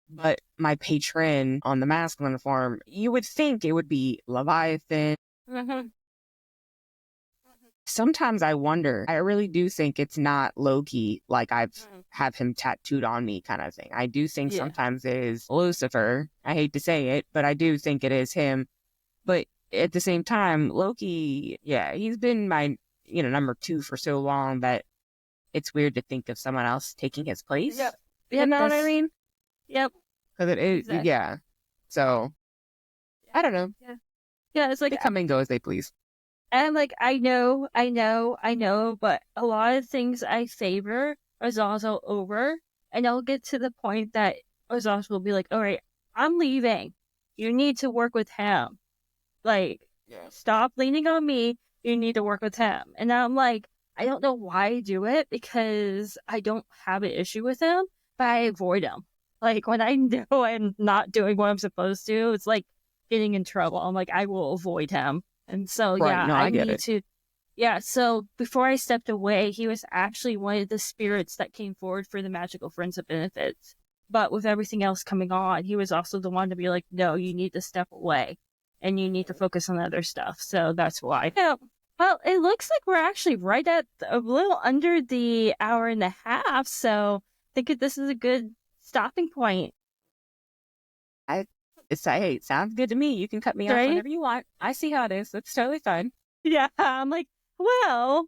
But my patron on the masculine form, you would think it would be Leviathan. Sometimes I wonder, I really do think it's not Loki, like have him tattooed on me kind of thing. I do think sometimes it is Lucifer. I hate to say it, but I do think it is him. But at the same time, Loki, he's been my, number 2 for so long that it's weird to think of someone else taking his place. Yep. You know what I mean? Yep. Because it is, exactly. So, I don't know. Yeah, it's like... They come and go as they please. And like, I know, but a lot of things I favor Azazel over, and I'll get to the point that Azazel will be like, all right, I'm leaving. You need to work with him. Like, stop leaning on me. You need to work with him. And I'm like, I don't know why I do it, because I don't have an issue with him, but I avoid him. Like, when I know I'm not doing what I'm supposed to, it's like getting in trouble. I'm like, I will avoid him. And so, I get it. So before I stepped away, he was actually one of the spirits that came forward for the magical friends of benefits. But with everything else coming on, he was also the one to be like, no, you need to step away and you need to focus on other stuff. So that's why. Yeah. Well, it looks like we're actually right at a little under the hour and a half. So think this is a good stopping point. Hey, sounds good to me. You can cut me off Right? whenever you want. I see how it is. That's totally fine. Yeah, I'm like, well,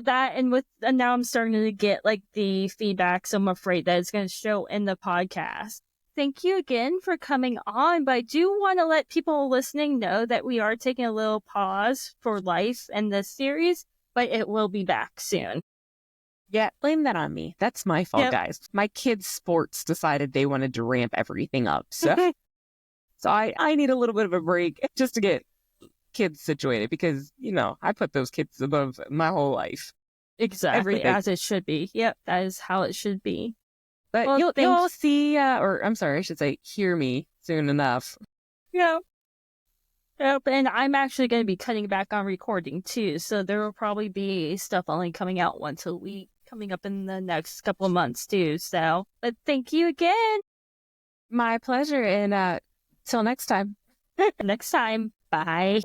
that and now I'm starting to get like the feedback, so I'm afraid that it's going to show in the podcast. Thank you again for coming on, but I do want to let people listening know that we are taking a little pause for life in this series, but it will be back soon. Yeah, blame that on me. That's my fault, guys. My kids' sports decided they wanted to ramp everything up, so so I need a little bit of a break just to get kids situated because, I put those kids above my whole life. Exactly, everything. as it should be. Yep, that is how it should be. But well, you'll see, or I'm sorry, I should say, hear me soon enough. Yeah. Yep, and I'm actually going to be cutting back on recording too, so there will probably be stuff only coming out once a week coming up in the next couple of months too. So, but thank you again. My pleasure, and till next time. Next time, bye.